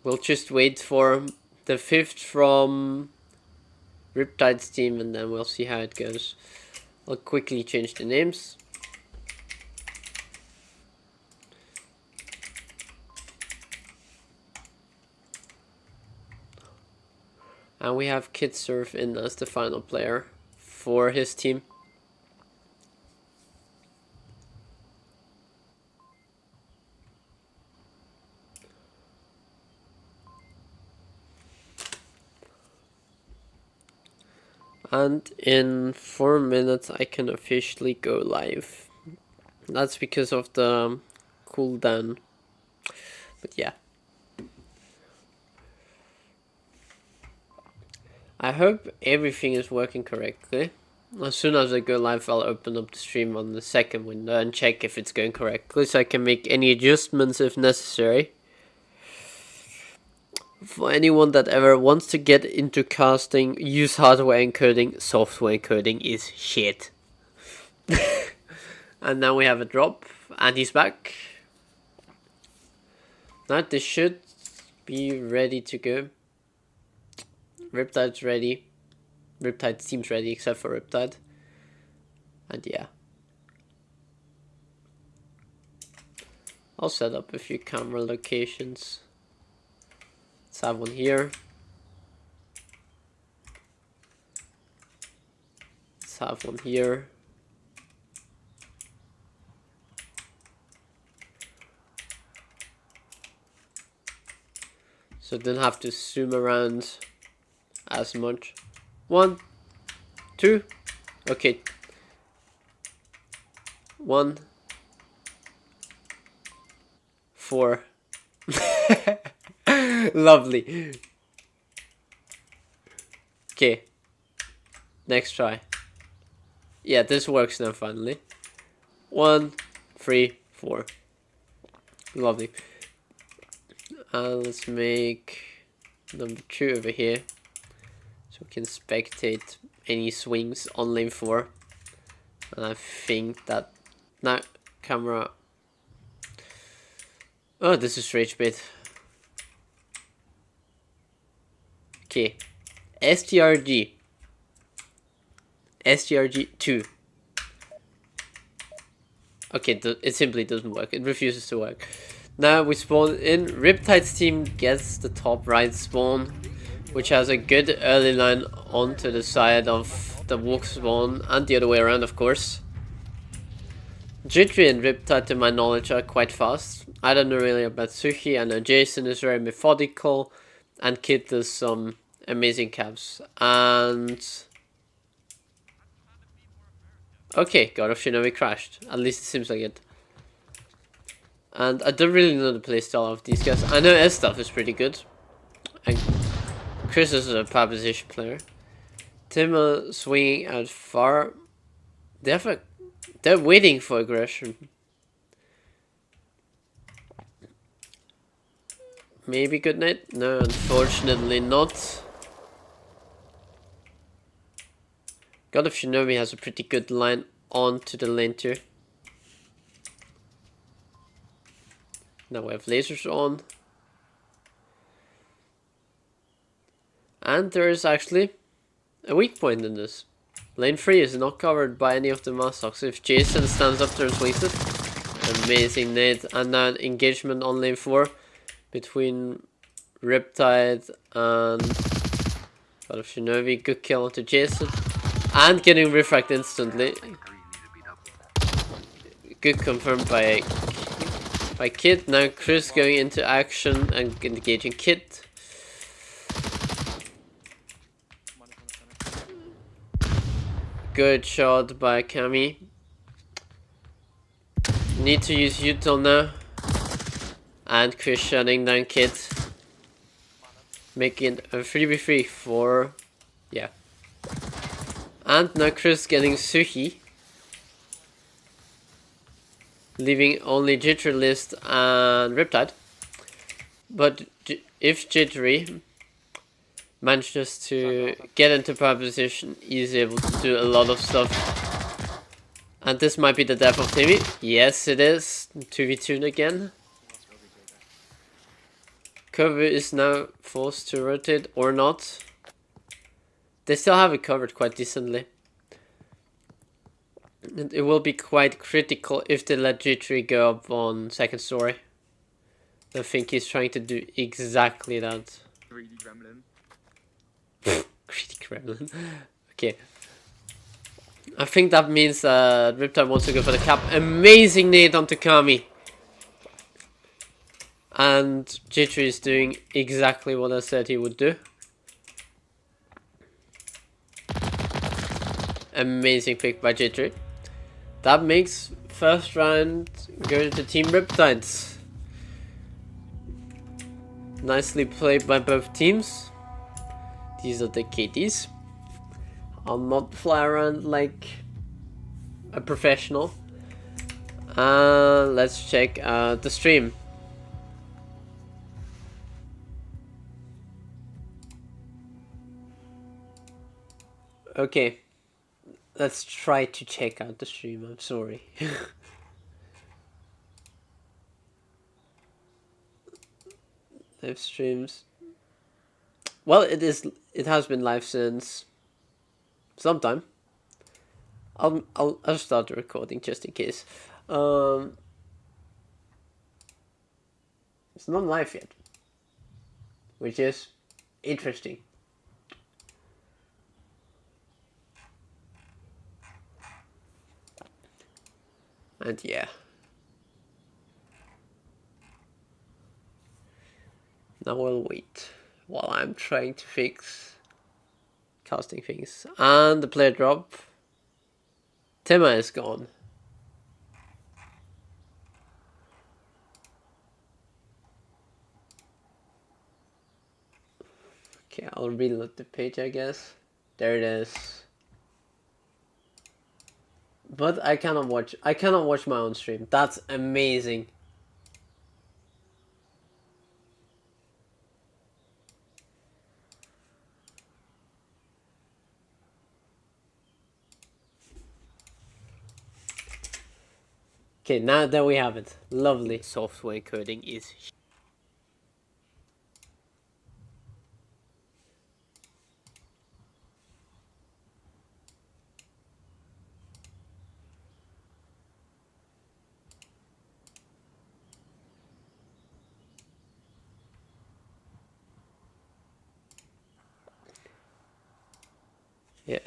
We'll just wait for the 5th from Riptide's team and then we'll see how it goes. I'll quickly change the names. And we have Kidsurf in as the final player for his team. And in 4 minutes I can officially go live. That's because of the cooldown. But yeah. I hope everything is working correctly. As soon as I go live, I'll open up the stream on the second window and check if it's going correctly so I can make any adjustments if necessary. For anyone that ever wants to get into casting, use hardware encoding. Software encoding is shit. And now we have a drop, and he's back. Now this should be ready to go. Riptide's ready. Riptide seems ready except for Riptide. And yeah. I'll set up a few camera locations. Let's have one here. Let's have one here. So don't have to zoom around as much. 1, 2, okay. 1, 4. Lovely. Okay. Next try. Yeah, this works now finally. 1, 3, 4. Lovely. And let's make number 2 over here. So we can spectate any swings on lane 4. And I think that... Now, camera... Oh, this is rage bait. Okay. STRG. STRG 2. Okay, it simply doesn't work. It refuses to work. Now we spawn in. Riptide's team gets the top right spawn, which has a good early line onto the side of the walk spawn, and the other way around, of course. Jittery and Riptide, to my knowledge, are quite fast. I don't know really about Sushi. I know Jason is very methodical, and Kid does some amazing caps. And okay, God of Shinobi crashed. At least it seems like it. And I don't really know the playstyle of these guys. I know S-Stuff is pretty good. And Kris is a power position player. Tim swinging out far. They're waiting for aggression. Maybe good night? No, unfortunately not. God of Shinobi has a pretty good line onto the lane too. Now we have lasers on. And there is actually a weak point in this. Lane 3 is not covered by any of the Mastocs. If Jason stands up there and swings it, amazing nade. And now an engagement on lane 4 between Riptide and God of Shinobi. Good kill onto Jason. And getting refract instantly. Good confirmed by Kid. Now Kris going into action and engaging Kid. Good shot by Kami. Need to use util now. And Kris shutting down Kid. Making a 3v3 for... yeah. And now Kris getting Suhi. Leaving only Jitterlist and Riptide. But if Jittery manages to get into power position, he's able to do a lot of stuff. And this might be the death of Timmy. Yes, it is. 2v2 again. cover is now forced to rotate or not. They still have it covered quite decently. And it will be quite critical if they let G3 go up on second story. I think he's trying to do exactly that. Greedy gremlin. Greedy gremlin. Okay. I think that means that Riptide wants to go for the cap. Amazing nade onto Kami. And G3 is doing exactly what I said he would do. Amazing pick by G3. That makes first round go to Team Riptides. Nicely played by both teams. These are the KDs. I'll not fly around like a professional. Let's check the stream. Okay. Let's try to check out the stream, I'm sorry. Live streams. Well, it has been live since sometime. I'll start the recording just in case. It's not live yet, which is interesting. And yeah. Now we'll wait while I'm trying to fix casting things. And the player drop. Tema is gone. Okay, I'll reload the page, I guess. There it is. But I cannot watch my own stream. That's amazing. Okay, now that we have it. Lovely. Software coding is yeah.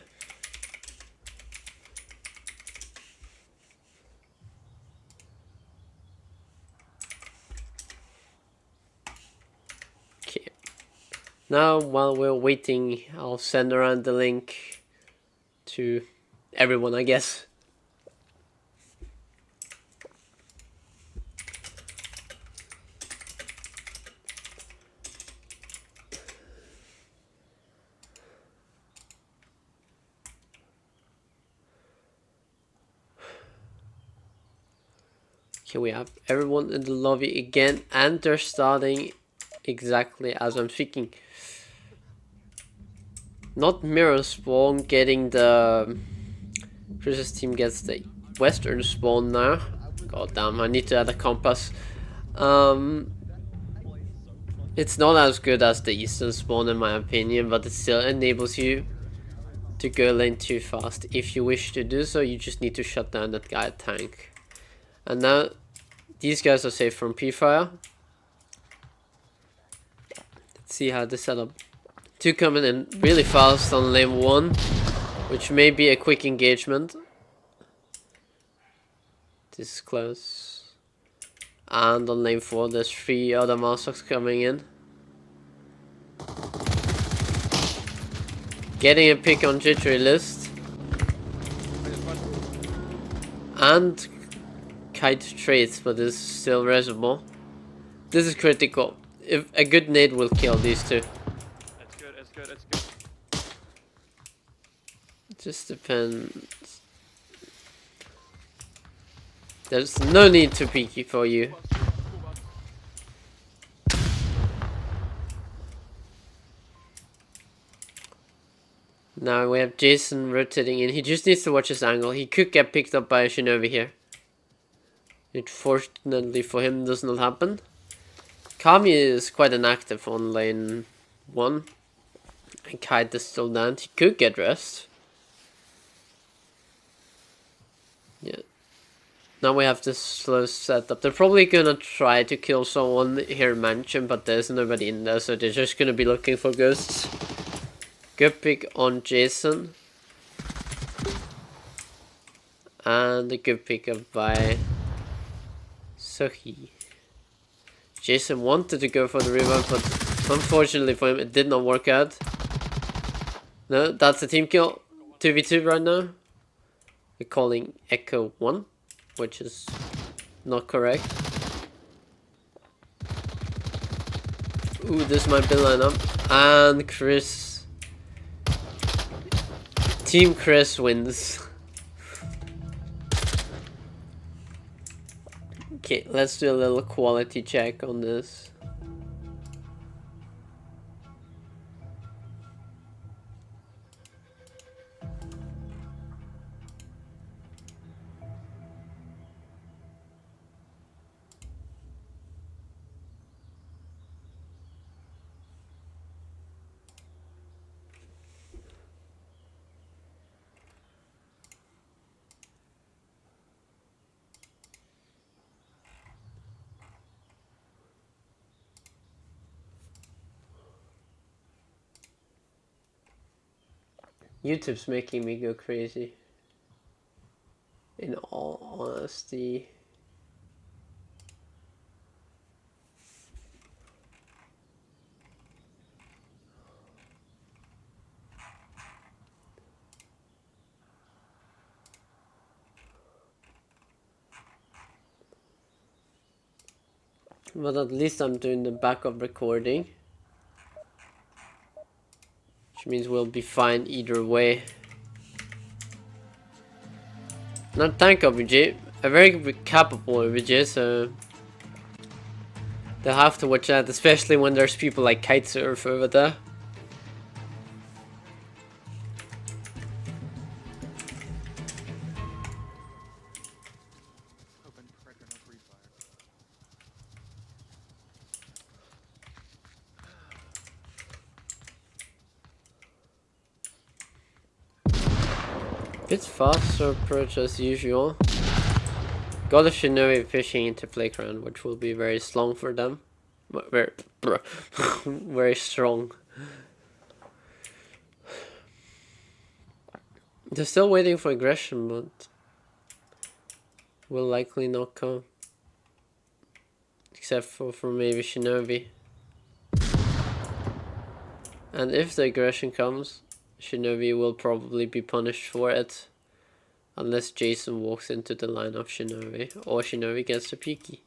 Okay. Now, while we're waiting, I'll send around the link to everyone, I guess. Okay, we have everyone in the lobby again, and they're starting exactly as I'm speaking. Not mirror spawn getting the... Chris's team gets the western spawn now. God damn, I need to add a compass. It's not as good as the eastern spawn in my opinion, but it still enables you to go lane too fast. If you wish to do so, you just need to shut down that guy tank. And now, these guys are safe from P-Fire. Let's see how they set up. Two coming in really fast on lane 1, which may be a quick engagement. This is close. And on lane 4, there's 3 other Masters coming in. Getting a pick on Jittery list. And kite trades, but this is still reservoir. This is critical. If a good nade will kill these two. It's good, it's good, it's good. It just depends. There's no need to peeky for you. Now we have Jason rotating in. He just needs to watch his angle. He could get picked up by a Shinobi here. It fortunately for him does not happen. Kami is quite inactive on lane 1. And Kite is still down. He could get rest. Yeah. Now we have this slow setup. They're probably gonna try to kill someone here in Mansion, but there's nobody in there, so they're just gonna be looking for ghosts. Good pick on Jason. And a good pickup by Sohi. Jason wanted to go for the revive, but unfortunately for him, it did not work out. No, that's a team kill. 2v2 right now. We're calling Echo 1, which is not correct. Ooh, this might be lineup. And Kris. Team Kris wins. Okay, let's do a little quality check on this. YouTube's making me go crazy. In all honesty. But at least I'm doing the backup recording. Which means we'll be fine either way. Not tank OBG, a very capable OBG, so they'll have to watch that, especially when there's people like Kitesurf over there. Bit faster approach as usual. Got a Shinobi fishing into playground, which will be very strong for them. Very, very strong. They're still waiting for aggression, but will likely not come. Except for maybe Shinobi. And if the aggression comes, Shinobi will probably be punished for it. Unless Jason walks into the line of Shinobi, or Shinobi gets a peeky.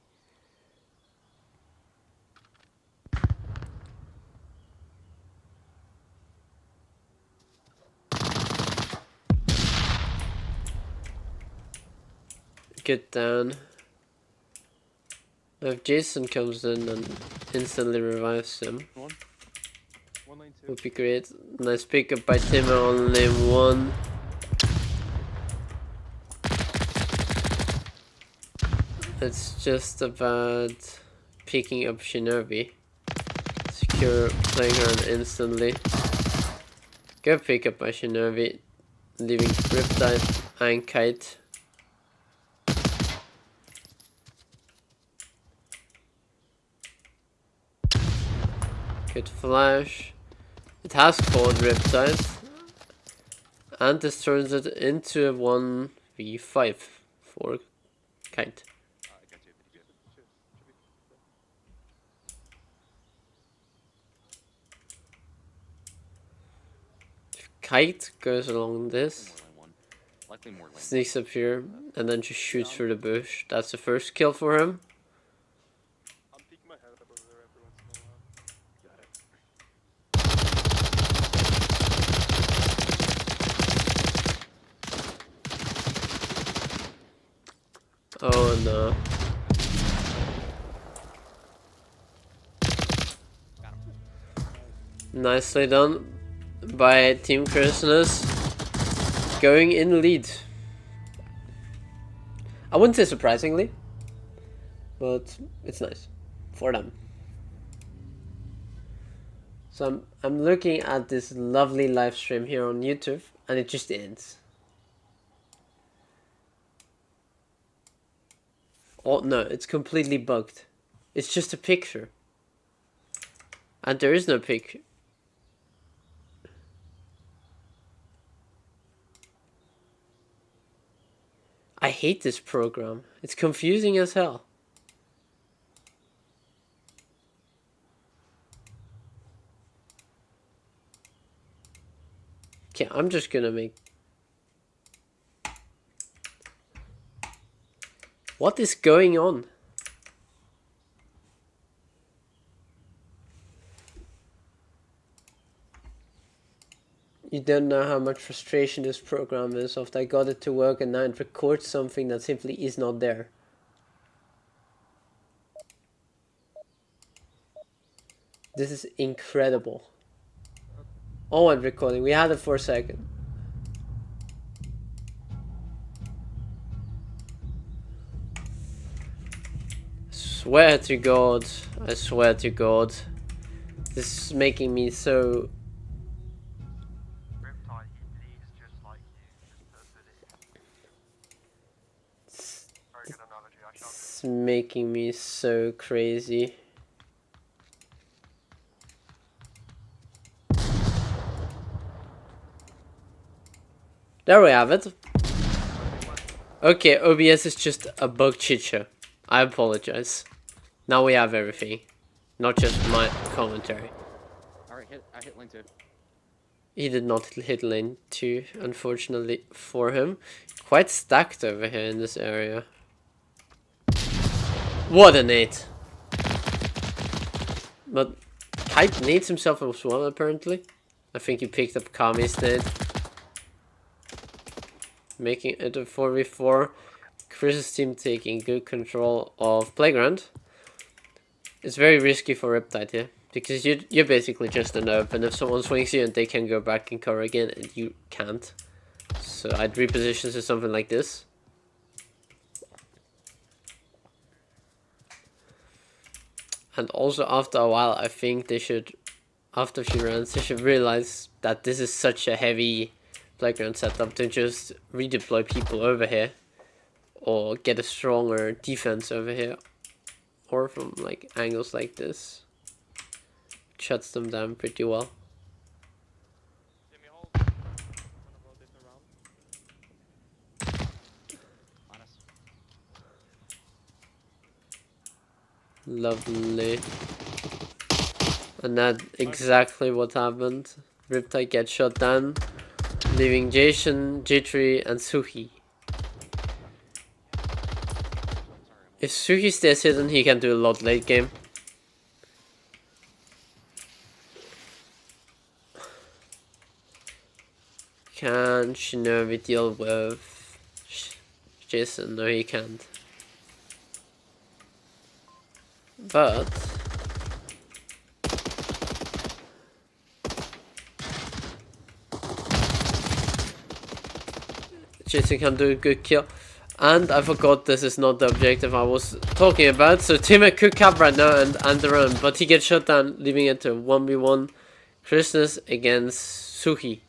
Good down. Now if Jason comes in and instantly revives him, would be great. Nice pickup by Timmer on lane 1. It's just about picking up Shinobi. Secure playground instantly. Good pickup by Shinobi, leaving Riptide and Kite. Good flash. It has called Riptide. And this turns it into a 1v5 for Kite. Kite goes along this, sneaks up here, and then just shoots through the bush. That's the first kill for him. I'm peeking my head up over there every once in a while. Oh no. Nicely done by Team Christmas, going in lead. I wouldn't say surprisingly, but it's nice for them. So I'm looking at this lovely live stream here on YouTube, and it just ends. Oh no, it's completely bugged. It's just a picture. And there is no picture. I hate this program. It's confusing as hell. Okay, I'm just gonna make... What is going on? You don't know how much frustration this program is of I got it to work and now it records something that simply is not there. This is incredible. Oh, and recording. We had it for a second. Swear to God. I swear to God. This is making me so... Riptide, he bleeds just like you, just perfectly. Very good analogy, I shall do. It's making me so crazy. There we have it. Okay, OBS is just a bug cheat show. I apologize. Now we have everything. Not just my commentary. Alright, I hit lane 2. He did not hit lane 2, unfortunately for him. Quite stacked over here in this area. What a nade! But Kite nades himself as well, apparently. I think he picked up Kami's nade. Making it a 4v4. Kris's team taking good control of Playground. It's very risky for Riptide here. Because you're basically just an up, and if someone swings you and they can go back and cover again and you can't. So I'd reposition to something like this. And also after a while I think they should, after a few rounds, they should realize that this is such a heavy Playground setup to just redeploy people over here. Or get a stronger defense over here. Or from like angles like this. Shuts them down pretty well. Jimmy, hold. I'm gonna rotate around. Lovely. And that's exactly what happened. Riptide gets shot down, leaving Jason, J3, and Suhi. If Suhi stays hidden, he can do a lot late game. Can Shinobi deal with Jason? No, he can't. But Jason can do a good kill. And I forgot this is not the objective I was talking about. So Timmy could cap right now and the run, but he gets shot down, leaving it to 1v1 Christmas against Suhi.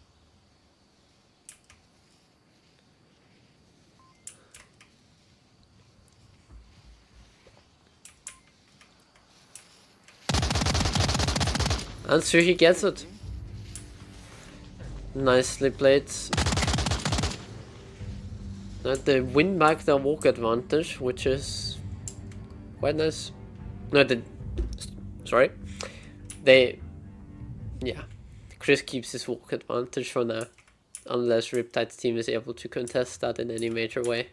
And Suhi gets it. Nicely played. Now they win back their walk advantage, which is quite nice. No, sorry. Yeah. Kris keeps his walk advantage for now. Unless Riptide's team is able to contest that in any major way.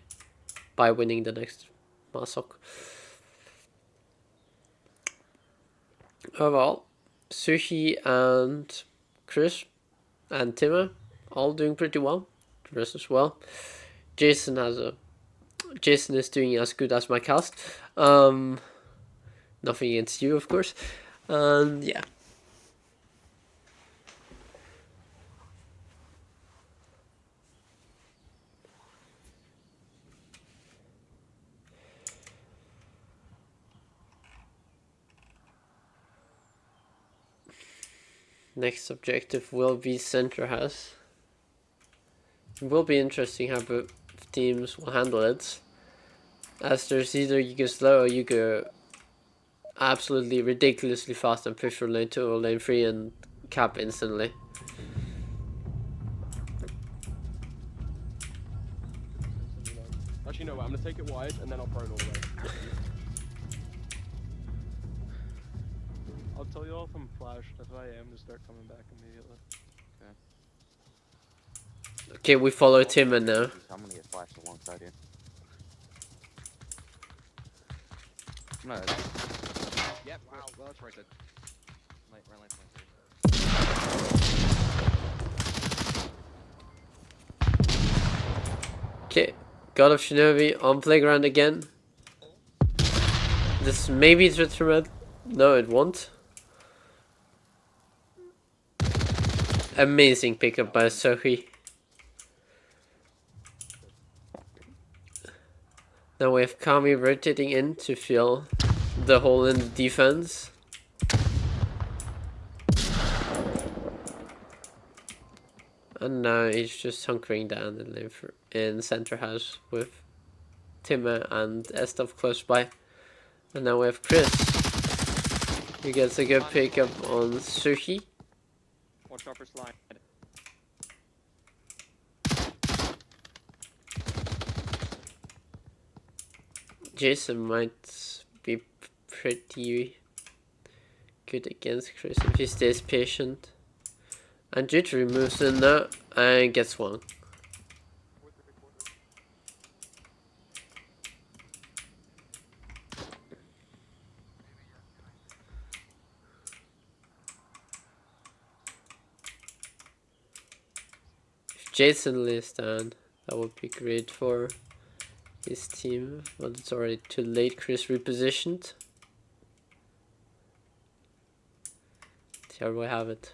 By winning the next Masok. Overall, Suhi and Kris and Timmer all doing pretty well. The rest as well. Jason is doing as good as my cast. Nothing against you, of course. And yeah. Next objective will be center house. It will be interesting how both teams will handle it, as there's either you go slow or you go absolutely ridiculously fast and push from lane 2 or lane 3 and cap instantly. Actually, no, wait, I'm gonna take it wide and then I'll prone all the way. I'll tell you all if I'm flashed. If I am, just start coming back immediately. Okay, we follow Timon now. I'm gonna get flashed alongside you. I'm gonna... Yep, wow, well, that's right, right lane. Okay, God of Shinobi on playground again. This maybe it's Riptide. No, it won't. Amazing pickup by Sohi. Now we have Kami rotating in to fill the hole in the defense. And now he's just hunkering down in center house with Timmer and Estov close by. And now we have Kris, who gets a good pickup on Sushi. Watch out for slide. Jason might be pretty good against Kris if he stays patient. And Jittery moves in now and gets one. If Jason lays down, that would be great for his team, but it's already too late. Kris repositioned. Here we have it.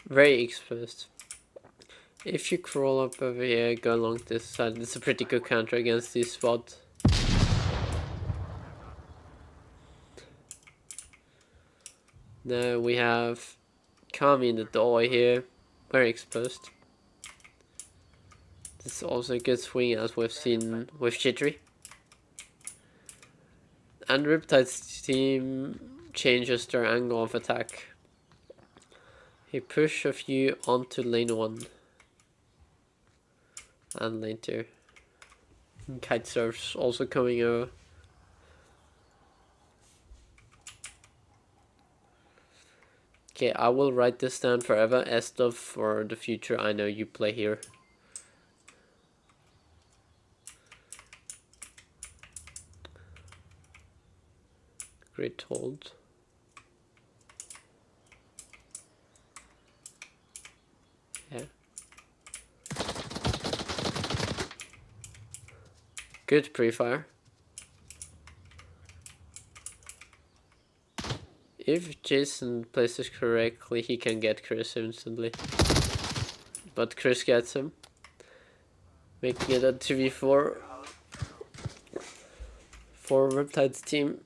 Very exposed. If you crawl up over here, go along this side, it's a pretty good counter against this spot. Now we have Kami in the doorway here, very exposed. This is also a good swing as we've seen with Jittery. And Riptide's team changes their angle of attack. He push a few onto lane 1 and lane 2. Kite surf's also coming over. Okay, I will write this down forever. Estov, for the future, I know you play here. Great hold. Yeah. Good pre-fire. If Jason plays this correctly, he can get Kris instantly. But Kris gets him, making it a 2v4 for Riptide's team.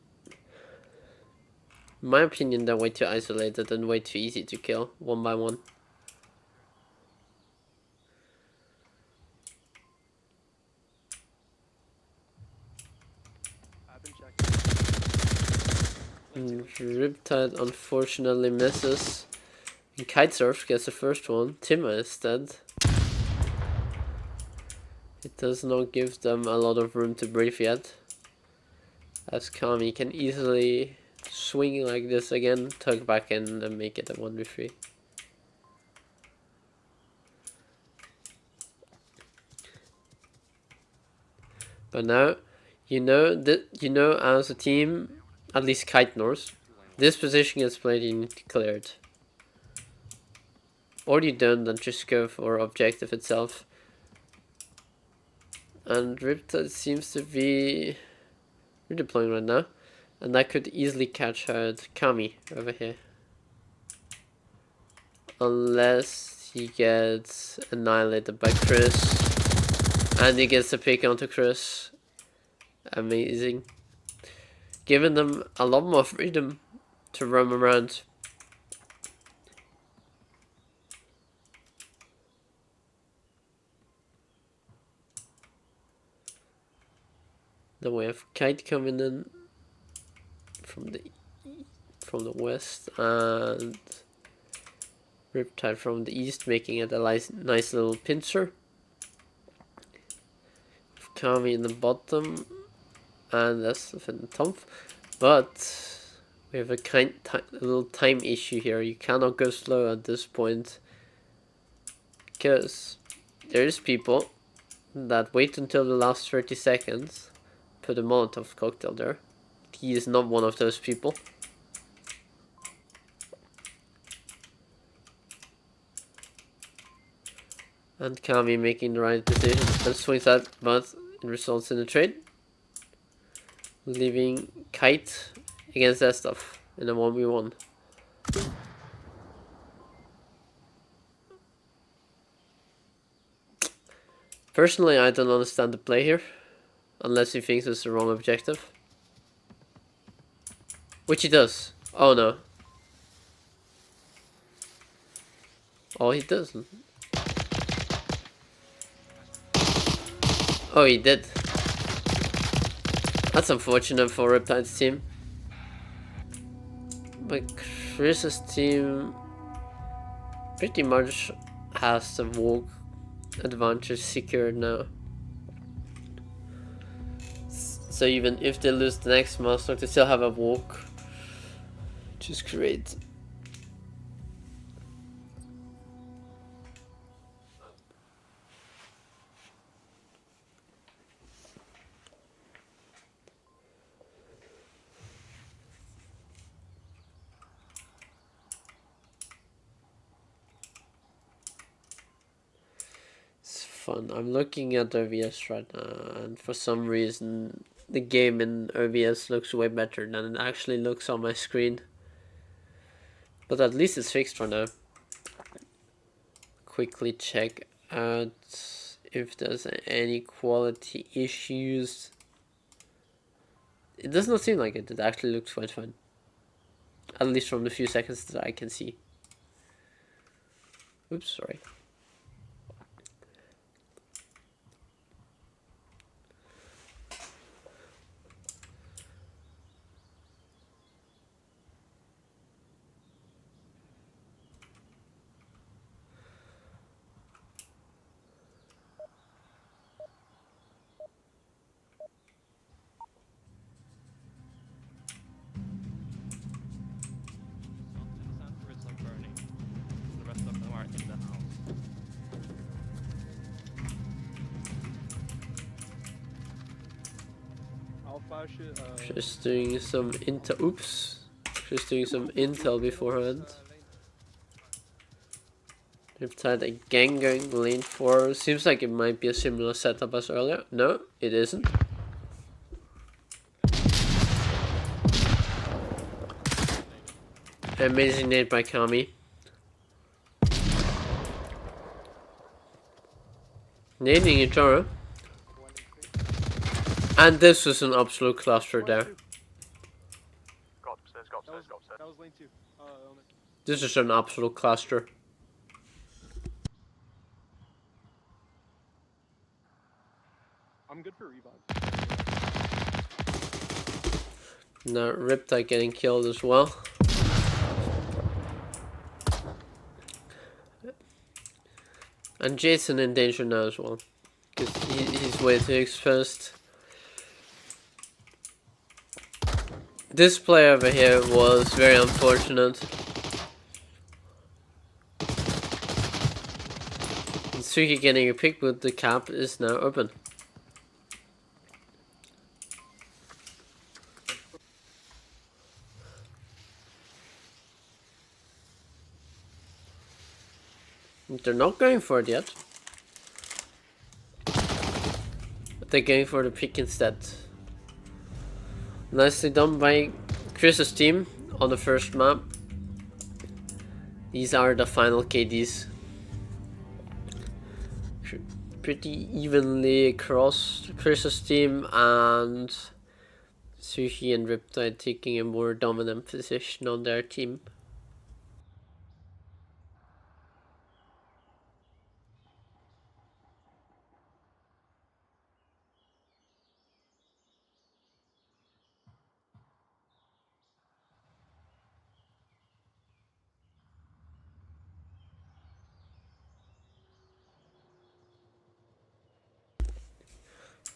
In my opinion, they're way too isolated and way too easy to kill, 1 by 1. Riptide unfortunately misses. And Kitesurf gets the first one. Timmer is dead. It does not give them a lot of room to breathe yet, as Kami can easily swing like this again, tug back in and make it a 1v3. But now, you know as a team, at least Kite North, this position gets played, you need to clear it. Or you don't, then just go for objective itself. And Riptide seems to be redeploying right now, and that could easily catch out Kami over here. unless he gets annihilated by Kris, and he gets a pick onto Kris. Amazing. Giving them a lot more freedom to roam around. Then we have Kite coming in from the west, and Riptide from the east, making it a nice little pincer. Kami in the bottom, and that's in the top. But we have a little time issue here. You cannot go slow at this point, because there's people that wait until the last 30 seconds, put a Molotov cocktail there. He is not one of those people. And Kami making the right decision and swings that, but it results in a trade, leaving Kite against that stuff in a 1v1. Personally, I don't understand the play here, unless he thinks it's the wrong objective. Which he does. Oh no. Oh, he doesn't. Oh, he did. That's unfortunate for Riptide's team. But Kris's team pretty much has the walk advantage secured now. So even if they lose the next master, they still have a walk, which is great. Fun. I'm looking at OBS right now, and for some reason the game in OBS looks way better than it actually looks on my screen. But at least it's fixed for now. Quickly check out if there's any quality issues. It does not seem like it. It actually looks quite fine. At least from the few seconds that I can see. Oops, sorry. Just doing some intel. Oops. Just doing some intel beforehand. Riptide again going lane 4. Seems like it might be a similar setup as earlier. No, it isn't. Amazing nade by Kami. Nading each other. And this was an absolute cluster there. Go upstairs, go upstairs, go upstairs. That was lane 2. This is an absolute cluster. I'm good for revive. Now Riptide getting killed as well. And Jason in danger now as well, because he's way too exposed. This play over here was very unfortunate. Suki getting a pick, but the cap is now open. They're not going for it yet. But they're going for the pick instead. Nicely done by Kris's team on the first map. These are the final KDs. Pretty evenly across Kris's team, and Sushi and Riptide taking a more dominant position on their team.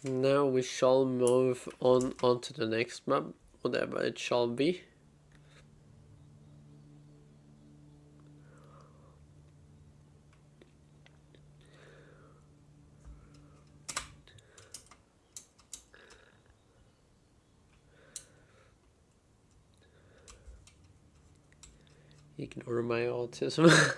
Now we shall move on to the next map, whatever it shall be. Ignore my autism.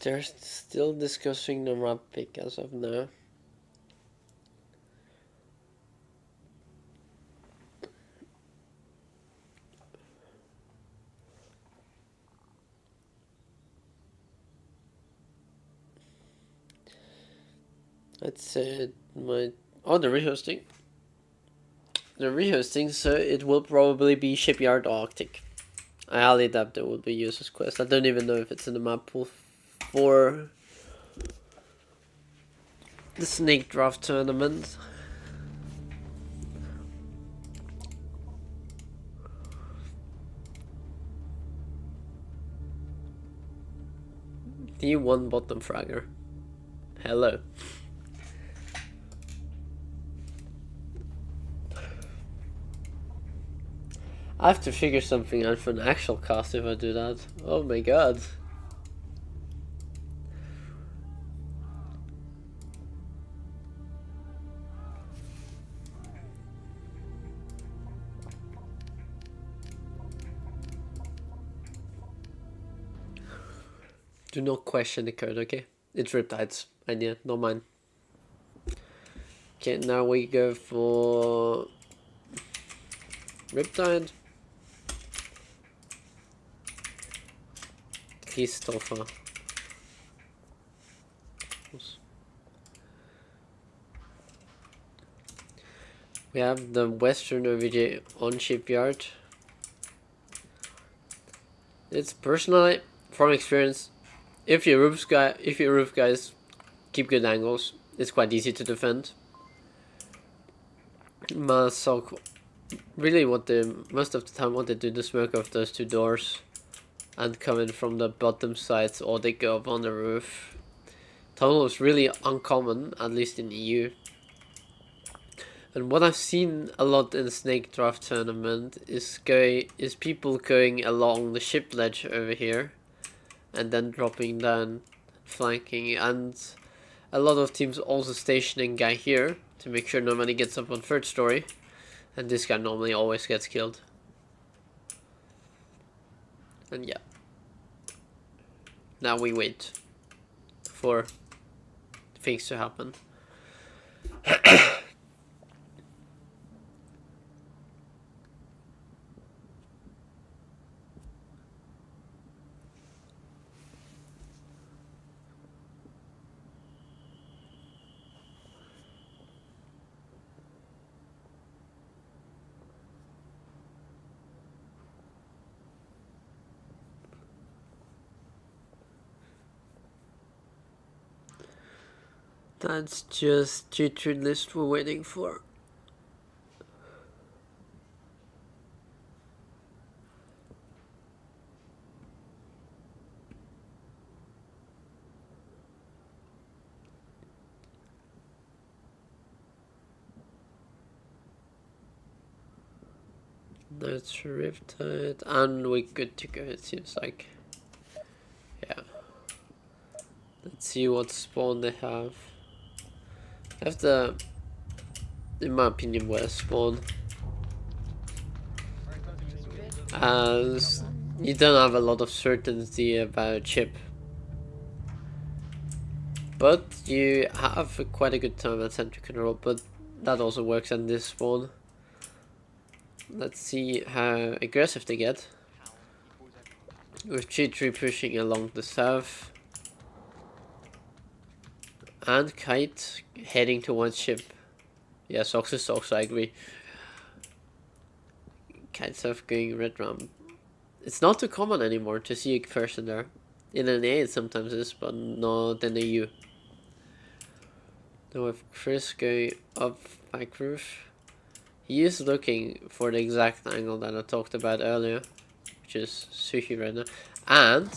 They're still discussing the map pick as of now. Let's say my they're rehosting. They're rehosting, so it will probably be Shipyard or Arctic. I highly doubt there will be Users Quest. I don't even know if it's in the map pool for the Snake Draft tournament. D1 bottom fragger. Hello. I have to figure something out for an actual cast if I do that. Oh my god. Do not question the code, okay? It's Riptide's idea, not mine. Okay, now we go for Riptide. Christopher. We have the Western OVJ on Shipyard. It's personally, from experience, if your roof guys keep good angles, it's quite easy to defend. So really most of the time what they do is smoke off those two doors and come in from the bottom sides, or they go up on the roof. Tunnel is really uncommon, at least in EU. And what I've seen a lot in the Snake Draft tournament is people going along the ship ledge over here and then dropping down, flanking, and a lot of teams also stationing guy here to make sure nobody gets up on third story, and this guy normally always gets killed. And yeah, now we wait for things to happen. That's just G3 list we're waiting for. That's Riptide, and we're good to go, it seems like. Yeah. Let's see what spawn they have. They have the, in my opinion, worst spawn. As you don't have a lot of certainty about chip. But you have quite a good time at center control, but that also works on this spawn. Let's see how aggressive they get. With G3 pushing along the south. And Kite heading towards ship. Yeah, socks is socks, I agree. Kite south going red round. It's not too common anymore to see a person there. In an A it sometimes is, but not in a U. Now with Kris going up back roof. He is looking for the exact angle that I talked about earlier, which is Sushi right now. And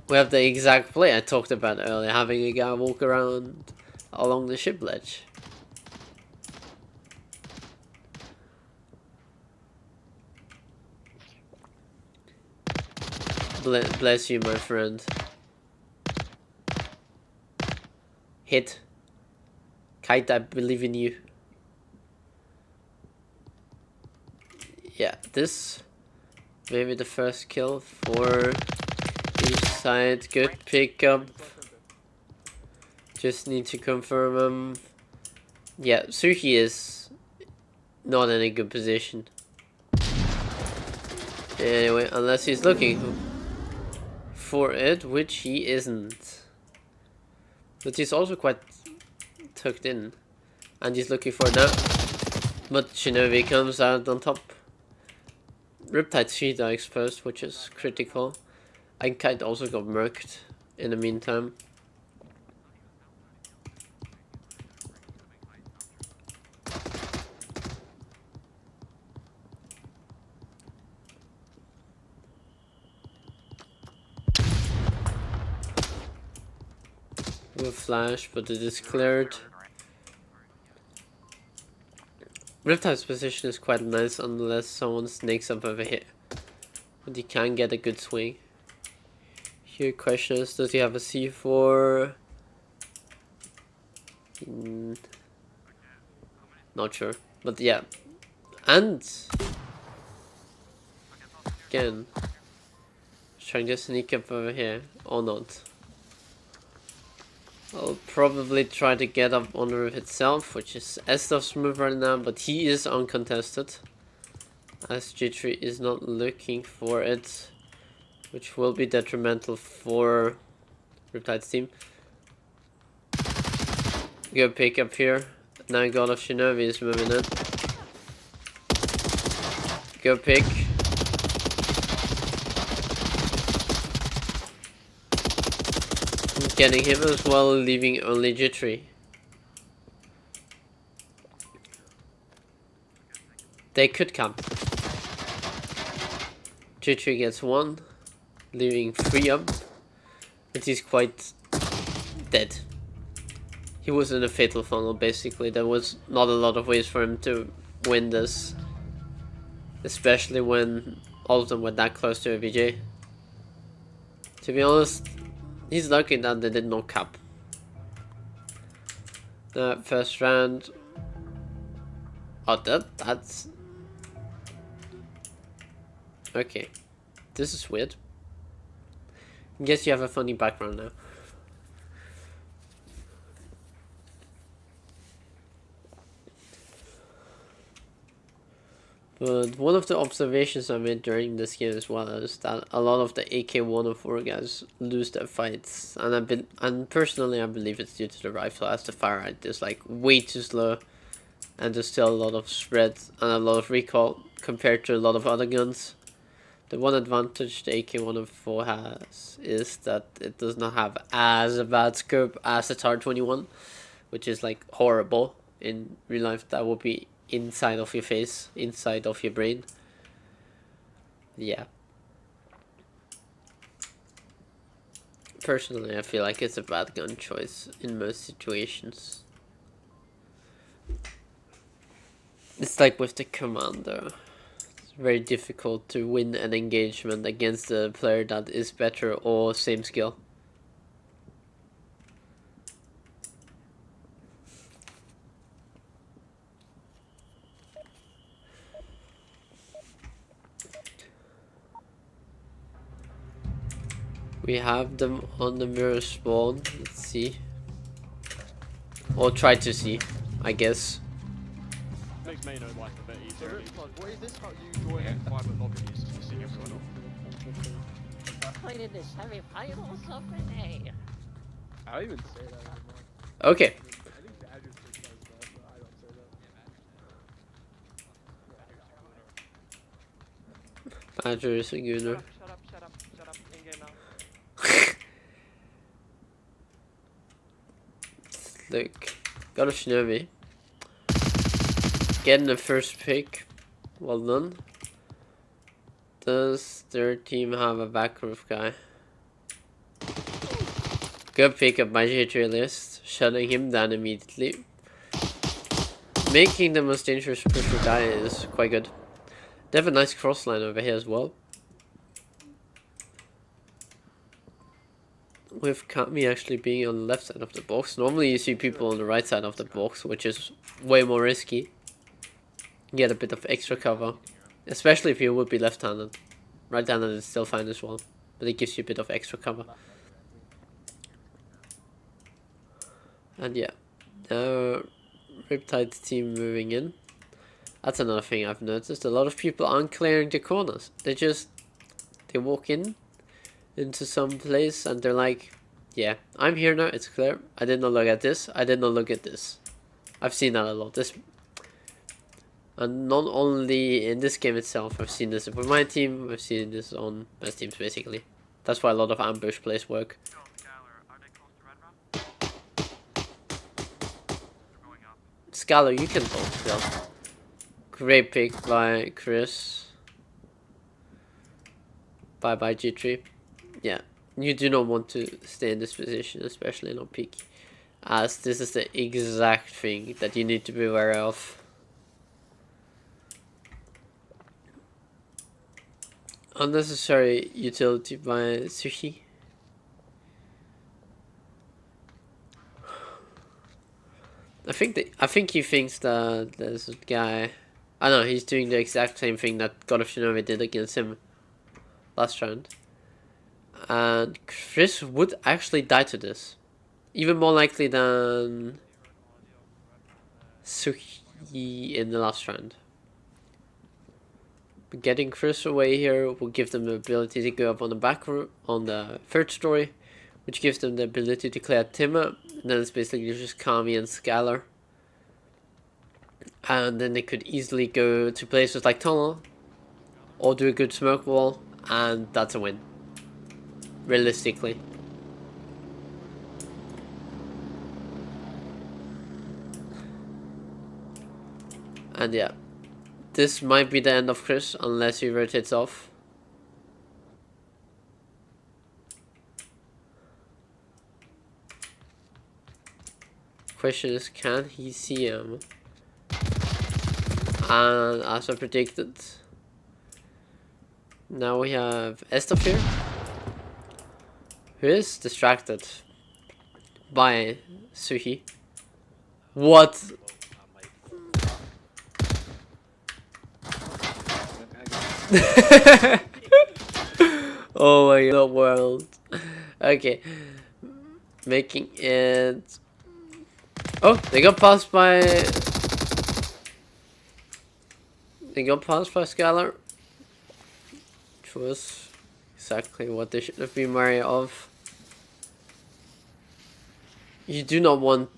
we have the exact play I talked about earlier, having a guy walk around along the ship ledge. Bless you, my friend. Hit. Kite, I believe in you. Yeah, this maybe the first kill for each side. Good pickup. Just need to confirm him. Yeah, Suki is not in a good position. Anyway, unless he's looking for it, which he isn't. But he's also quite tucked in. And he's looking for it now. But Shinobi comes out on top. Riptide's feet are exposed, which is critical. And Kite also got murked in the meantime. With flash, but it is cleared. Riptide's position is quite nice unless someone snakes up over here. But he can get a good swing. Here question is, does he have a C4? Not sure. But yeah. And again, trying to sneak up over here or not. I'll probably try to get up on the roof itself, which is Estof's move right now, but he is uncontested. As G3 is not looking for it, which will be detrimental for Riptide's team. Good pick up here. Now God of Shinobi is moving in. Good pick. Getting him as well, leaving only G3. They could come. G3 gets one, leaving 3 up, but he's quite dead. He was in a fatal funnel basically. There was not a lot of ways for him to win this, especially when all of them were that close to a VJ. To be honest, he's lucky that they did not cap. The first round. Oh, that's okay. This is weird. Guess you have a funny background now. But one of the observations I made during this game as well is that a lot of the AK-104 guys lose their fights, and personally I believe it's due to the rifle, as the fire rate is like way too slow, and there's still a lot of spread and a lot of recoil compared to a lot of other guns. The one advantage the AK-104 has is that it does not have as a bad scope as the TAR-21, which is like horrible in real life. That would be inside of your face, inside of your brain. Yeah. Personally, I feel like it's a bad gun choice in most situations. It's like with the Commander. very difficult to win an engagement against a player that is better or same skill. We have them on the mirror spawn. Let's see. Or try to see, I guess. Makes Maino life a bit So easier. Riptide, what is this about you joining private lobbies to see everyone off? Played in the semi-finals already. I don't even say that anymore. Okay. I think Badger says that, but I don't say that. Badger is a gooner. Shut up. In game now. Look, got a Shinobi. Getting the first pick. Well done. Does their team have a back roof guy? Good pick up by J3 list. Shutting him down immediately. Making the most dangerous pusher guy is quite good. They have a nice cross line over here as well. With Kami actually being on the left side of the box. Normally you see people on the right side of the box, which is way more risky. Get a bit of extra cover. Especially if you would be left-handed. Right-handed is still fine as well. But it gives you a bit of extra cover. And yeah. Now Riptide team moving in. That's another thing I've noticed. A lot of people aren't clearing the corners. They walk in into some place and they're like, yeah, I'm here now, it's clear. I did not look at this, I did not look at this. I've seen that a lot. And not only in this game itself, I've seen this with my team, I've seen this on best teams basically. That's why a lot of ambush plays work. Yo, Skylar, are they close to red round? They're going up. Scalar, you can hold still. Great pick by Kris. Bye bye G3. Yeah, you do not want to stay in this position, especially on peak, as this is the exact thing that you need to be aware of. Unnecessary utility by Sushi. I think he thinks that there's a guy. I know he's doing the exact same thing that God of Shinobi did against him last round. And Kris would actually die to this. Even more likely than Suki in the last round. But getting Kris away here will give them the ability to go up on the back on the third story, which gives them the ability to clear Timmer. And then it's basically just Kami and Scalar. And then they could easily go to places like tunnel or do a good smoke wall, and that's a win. Realistically. And yeah, this might be the end of Kris unless he rotates off. Question is, can he see him? And as I predicted, now we have Estaf here, who is distracted by Suhi. What? Oh my god, world. Okay. Making it. Oh, they got passed by. They got passed by Scalar. Which was exactly what they should have been wary of. You do not want.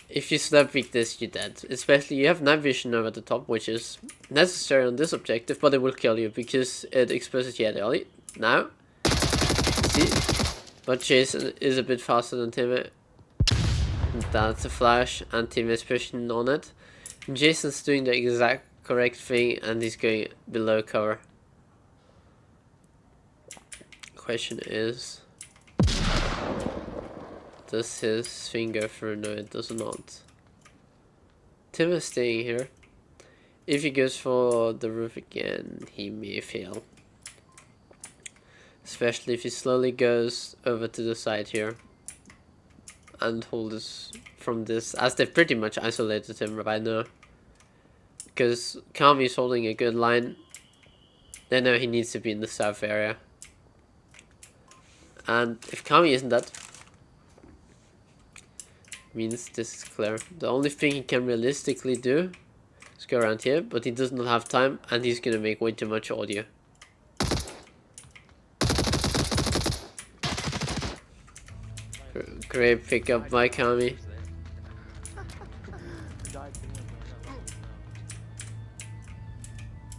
If you slap pick this, you're dead. Especially you have night vision over the top, which is necessary on this objective, but it will kill you because it exposes you at early. Now, see, but Jason is a bit faster than Timmy. That's a flash, and Timmy is pushing on it. And Jason's doing the exact correct thing, and he's going below cover. Question is, does his thing go through? No, it does not. Tim is staying here. if he goes for the roof again, he may fail. Especially if he slowly goes over to the side here and holds from this, as they've pretty much isolated him right now. Because Kami is holding a good line. They know he needs to be in the south area. And if Kami isn't that, means this is clear. The only thing he can realistically do is go around here, but he does not have time and he's gonna make way too much audio. Great pickup by Kami.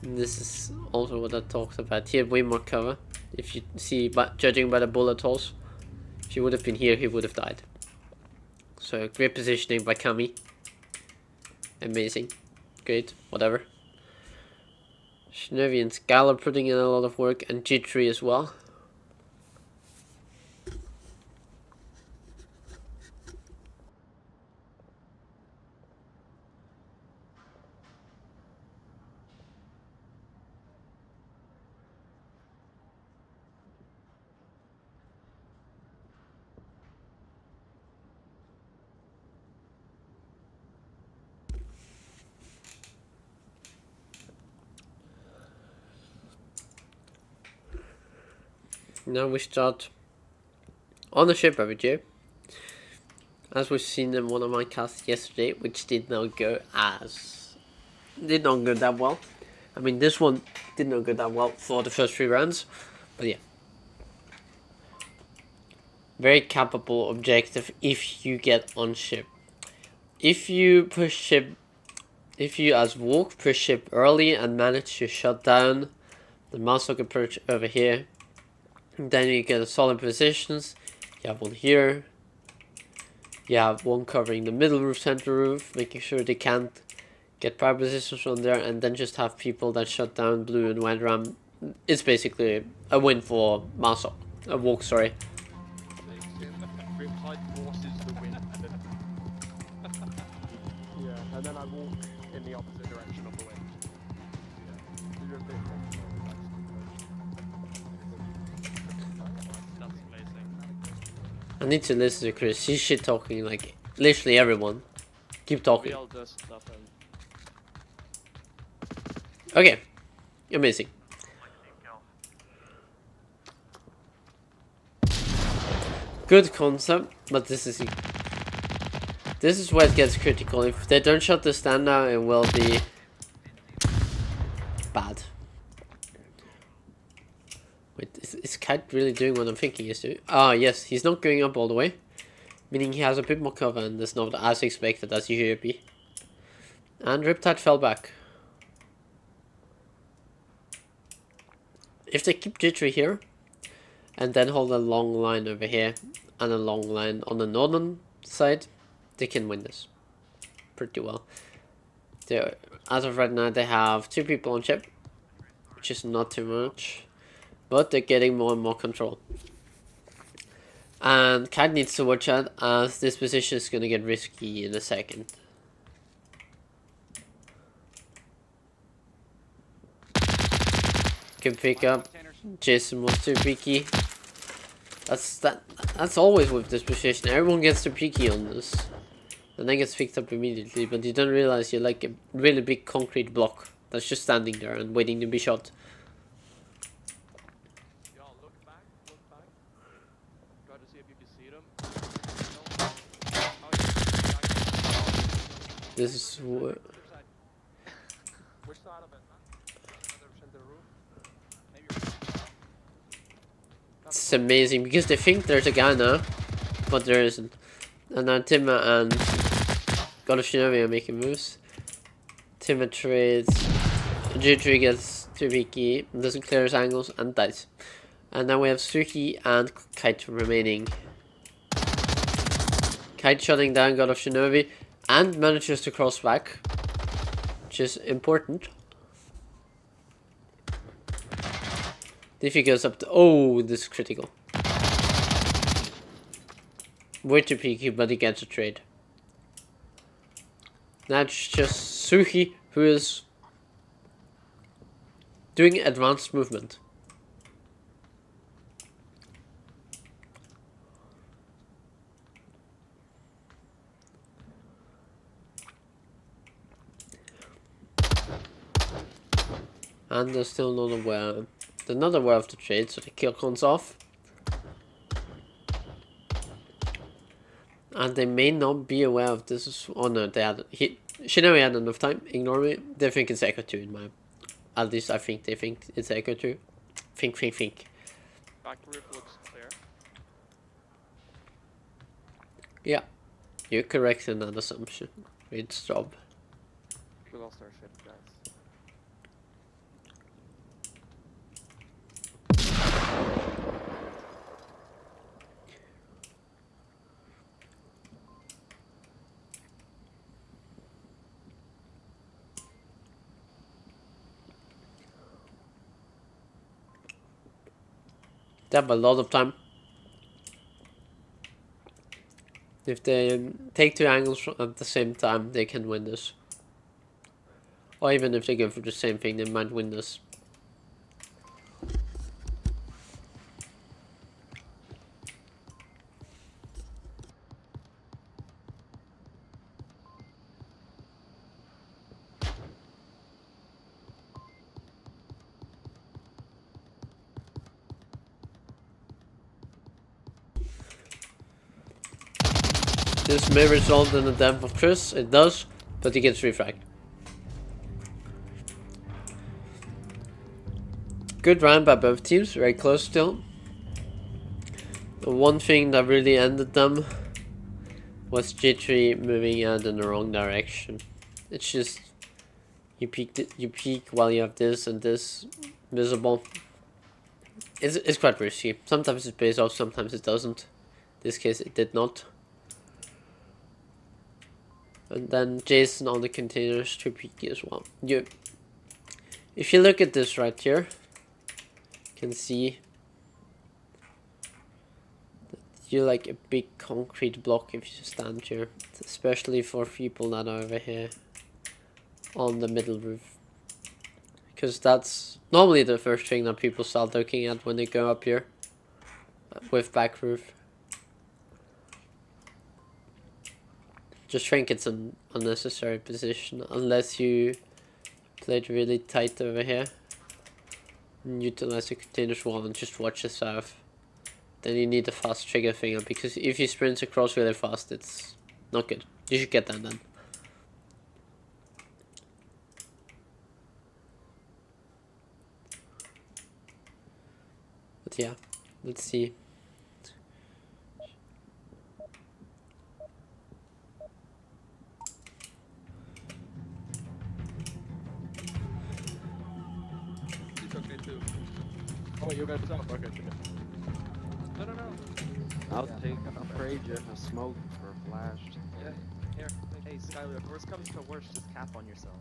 This is also what I talked about. He had way more cover. If you see, but judging by the bullet holes, if he would have been here, he would have died. So great positioning by Kami. Amazing. Great. Whatever. Shinobi and Scala putting in a lot of work, and G3 as well. Now we start on the ship over here. As we've seen in one of my casts yesterday, which did not go that well. I mean, this one did not go that well for the first 3 rounds, but yeah. Very capable objective if you get on ship. If you push ship, if you as Walk push ship early and manage to shut down the Mouse approach over here, then you get solid positions. You have one here. You have one covering the middle roof, center roof, making sure they can't get prime positions from there, and then just have people that shut down blue and white ram. It's basically a win for Mouse. A Walk, sorry. Riptide forces the wind. Yeah, and then I walk in the opposite direction of the wind. Yeah. You're a bit That's amazing. I need to listen to Kris. She's shit talking like literally everyone. Keep talking. real does stuff and Okay. Amazing. Good concept, but this is where it gets critical. If they don't shut the stand now, it will be bad. Wait, is Kite really doing what I'm thinking he's doing? Ah, yes, he's not going up all the way, meaning he has a bit more cover and it's not as expected as you hear it be. And Riptide fell back. If they keep Jittery here, and then hold a long line over here, and a long line on the northern side, they can win this pretty well. As of right now, they have 2 people on ship, which is not too much, but they're getting more and more control. And Kite needs to watch out, as this position is going to get risky in a second. Good pick up. Jason was too picky. That's always with this position. Everyone gets too picky on this, and then gets picked up immediately. But you don't realize you're like a really big concrete block that's just standing there and waiting to be shot. Y'all look back. Try to see if you can see them. This is what. which side of it, man? The roof? Maybe It's amazing because they think there's a guy now, but there isn't. And now Timma and God of Shinobi are making moves. Timma trades. Jutri gets too picky, doesn't clear his angles, and dies. And now we have Suki and Kite remaining. Kite shutting down God of Shinobi and manages to cross back, which is important. If he goes up to... Oh, this is critical. Way too peaky, but he gets a trade. That's just Suki, who is doing advanced movement. And they're still not aware. They're not aware of the trade, so the kill comes off. And they may not be aware of this. Oh no, they had. She never had enough time. Ignore me. They think it's Echo 2 in my. At least I think they think it's Echo 2. Think. Back roof looks clear. Yeah. You're correct in that assumption. Great job. We lost our ship, guys. They have a lot of time. If they take 2 angles at the same time, they can win this. Or even if they go for the same thing, they might win this. This may result in the death of Kris. It does, but he gets refragged. Good round by both teams, very close still. The one thing that really ended them was G3 moving out in the wrong direction. It's just you peek while you have this and this visible. It's quite risky. Sometimes it pays off, sometimes it doesn't. In this case it did not. And then Jason on the containers to peek as well. If you look at this right here, you can see that you're like a big concrete block if you stand here, especially for people that are over here on the middle roof, because that's normally the first thing that people start looking at when they go up here with back roof. Just think it's an unnecessary position unless you played really tight over here and utilize the containers wall and just watch the south. Then you need a fast trigger finger, because if you sprint across really fast, it's not good. You should get that then. But yeah, let's see. Oh, you're going to stop? Okay. No. I'll take a trade you for smoke for flashed. Yeah, here. Hey, Skyler, if worst comes to worst, just cap on yourself.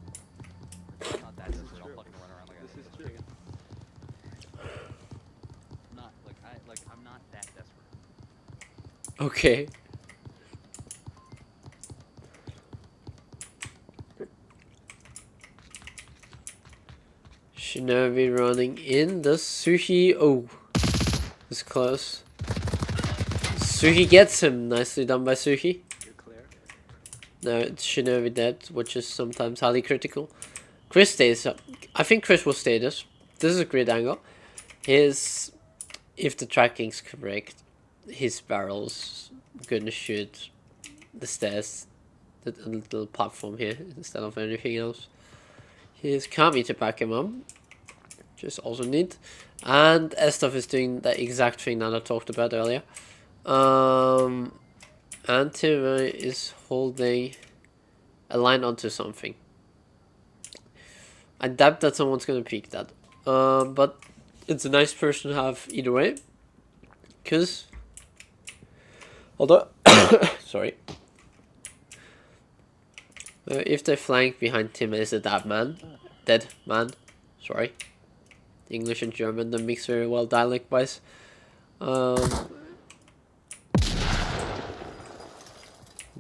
Not that desperate. I'll fucking run around like This is a true. chicken. Not I'm not that desperate. Okay. Shinobi running in the Sushi. Oh, it's close. Sushi gets him. Nicely done by Sushi. You're clear. No, it's Shinobi dead, which is sometimes highly critical. Kris stays up. I think Kris will stay this. This is a great angle. If the tracking's correct, his barrel's gonna shoot the stairs, the little platform here, instead of anything else. He has Kami to back him up, which is also neat. And Estov is doing the exact thing that I talked about earlier. And Timur is holding a line onto something. I doubt that someone's gonna peek that. But it's a nice person to have either way. Because, although, sorry. If they flank behind Tim is a dead man, sorry. English and German don't mix very well dialect-wise.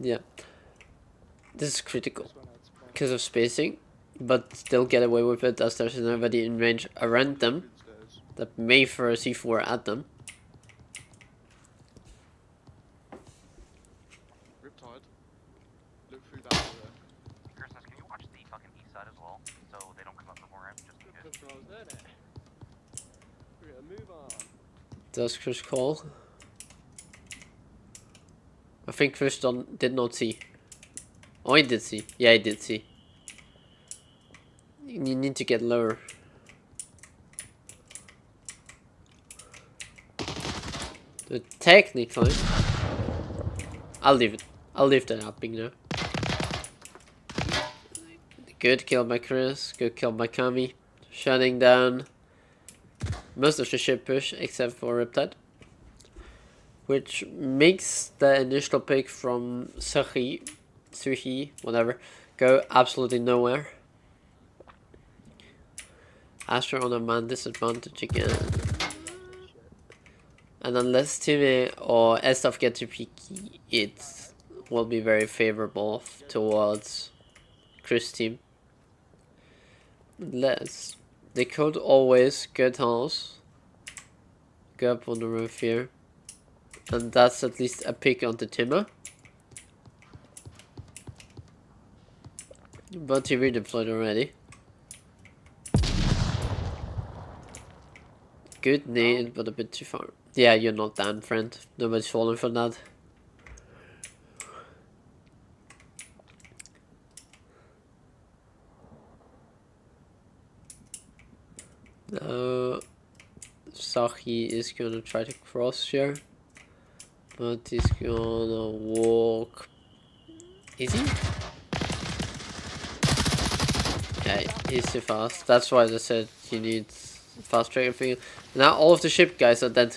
Yeah. This is critical because of spacing. but still get away with it as there's nobody in range around them Stairs. that may throw a C4 at them. Riptide. Look through that door there. Kris, can you watch the fucking east side as well, so they don't come up beforehand, just in case? Controls, isn't it? We're gonna move on. Does Kris call? I think Kris did not see. Oh, he did see. Yeah, he did see. You need to get lower. But technically, I'll leave it. I'll leave that happening now. Good kill by Kris. Good kill by Kami. Shutting down most of the ship push except for Riptide, which makes the initial pick from Suhi, whatever, go absolutely nowhere. Astra on a man disadvantage again. And unless Timmy or Estaf get to peaky, it will be very favorable towards Kris' team. Unless they could always go tunnels, go up on the roof here, and that's at least a pick on the Timber. But he redeployed already. Good nade, but a bit too far. Yeah, you're not down, friend. Nobody's falling for that. Sahi is gonna try to cross here, but he's gonna walk. Is he? Yeah, he's too fast. That's why they said you need fast trigger finger. Now all of the ship guys are dead.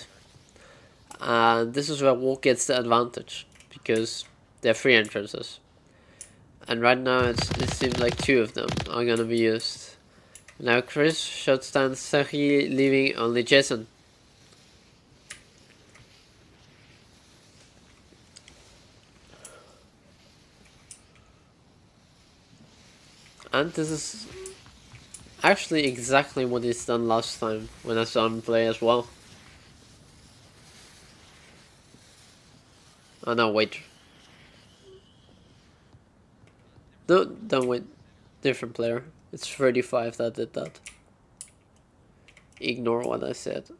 And this is where Walk gets the advantage, because they're free entrances. And right now it seems like 2 of them are gonna be used. Now Kris shuts down Sahi, leaving only Jason. And this is actually exactly what he's done last time when I saw him play as well. Oh no, wait. No, don't wait. Different player. It's 35 that did that. Ignore what I said.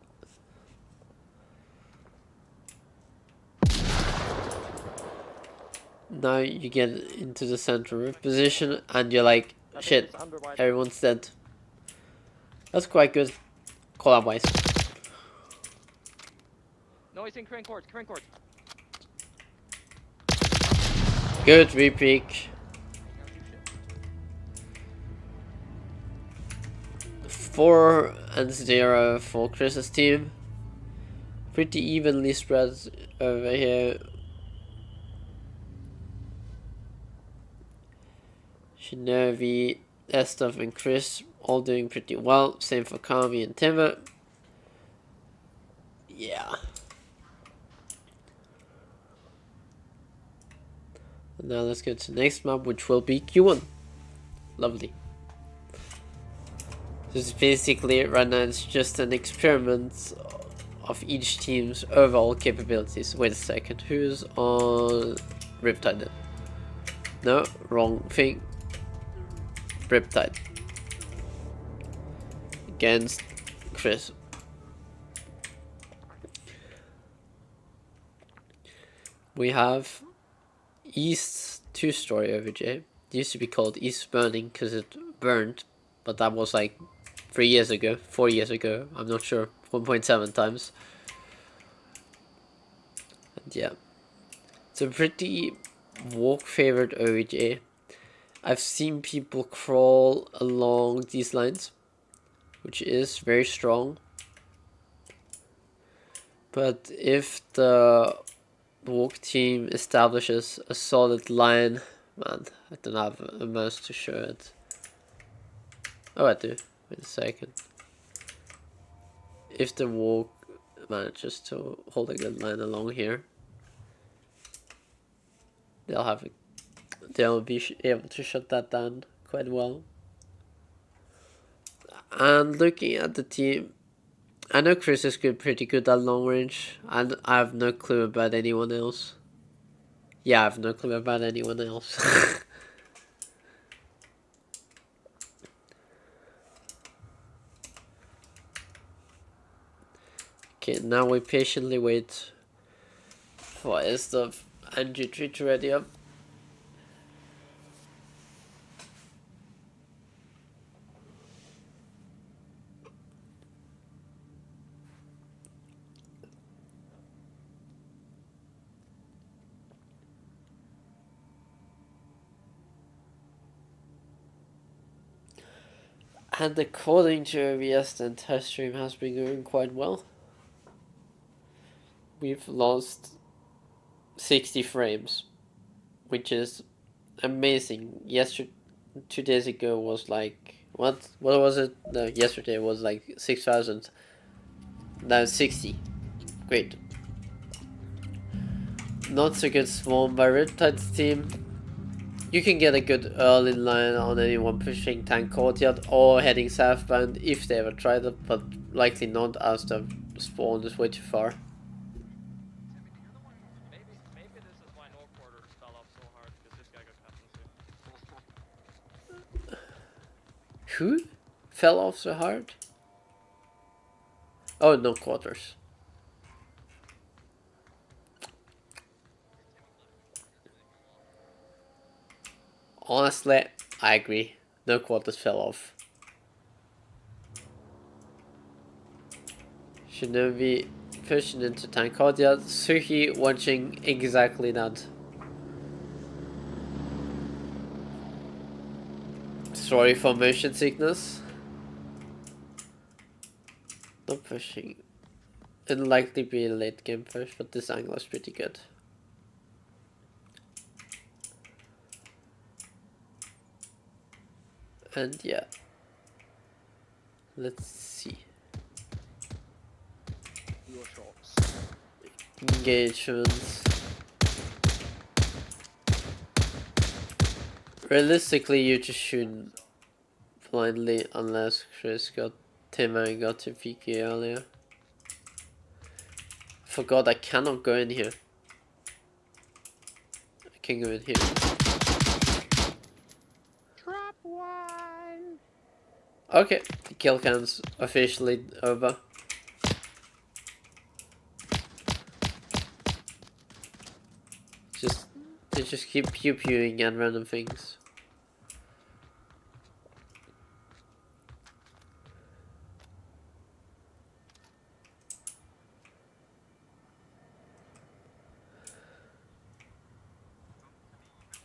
Now you get into the center of position and you're like, shit, everyone's dead. That's quite good. Collab wise. No, he's in crane court. Good repeat. 4-0 for Kris' team. Pretty evenly spread over here. Shinobi, Estaf and Kris all doing pretty well. Same for Kami and Timber. Yeah. And now let's go to the next map, which will be Q1. Lovely. This is basically, right now it's just an experiment of each team's overall capabilities. Wait a second, who's on Riptide? No, wrong thing. Riptide against Kris. We have East 2-story OVJ. It used to be called East Burning because it burned, but that was like 3 years ago, 4 years ago, I'm not sure, 1.7 times. And yeah, it's a pretty walk favored OVJ. I've seen people crawl along these lines, which is very strong. But if the walk team establishes a solid line, man, I don't have a mouse to show it. Oh, I do. Wait a second. If the walk manages to hold a good line along here, they'll be able to shut that down quite well. And looking at the team, I know Kris is pretty good at long range, and I have no clue about anyone else. Yeah, I have no clue about anyone else. Okay, now we patiently wait for Estov and G3 to ready up. And according to OBS, the entire stream has been going quite well. We've lost 60 frames, which is amazing. 2 days ago was like, what was it? No, yesterday was like 6,000. Now 60. Great. Not so good spawn by Riptide's team. You can get a good early line on anyone pushing tank courtyard or heading southbound if they ever tried it, but likely not as the spawn is way too far. Maybe this is why no quarters fell off so hard, because this guy got captaincy. Who fell off so hard? Oh, no quarters. Honestly, I agree. No quarters fell off. Shinobi pushing into tank courtyard. Suki watching exactly that. Sorry for motion sickness. Not pushing. It'll likely be a late game push, but this angle is pretty good. And yeah. Let's see. Your shots. Engagements. Realistically, you just shoot blindly unless Kris got Tim and got to PK earlier. Forgot I cannot go in here. I can go in here. Trap one. Okay, the kill cam's officially over. They just keep pew-pewing at random things.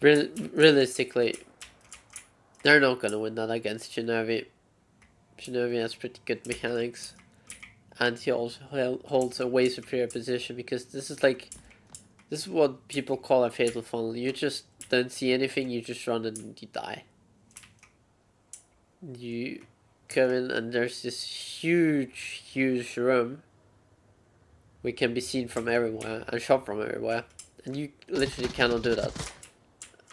Realistically, they're not gonna win that against Shinobi. Shinobi has pretty good mechanics, and he also holds a way superior position because this is what people call a fatal funnel. You just don't see anything, you just run and you die. You come in and there's this huge room. We can be seen from everywhere and shot from everywhere, and you literally cannot do that.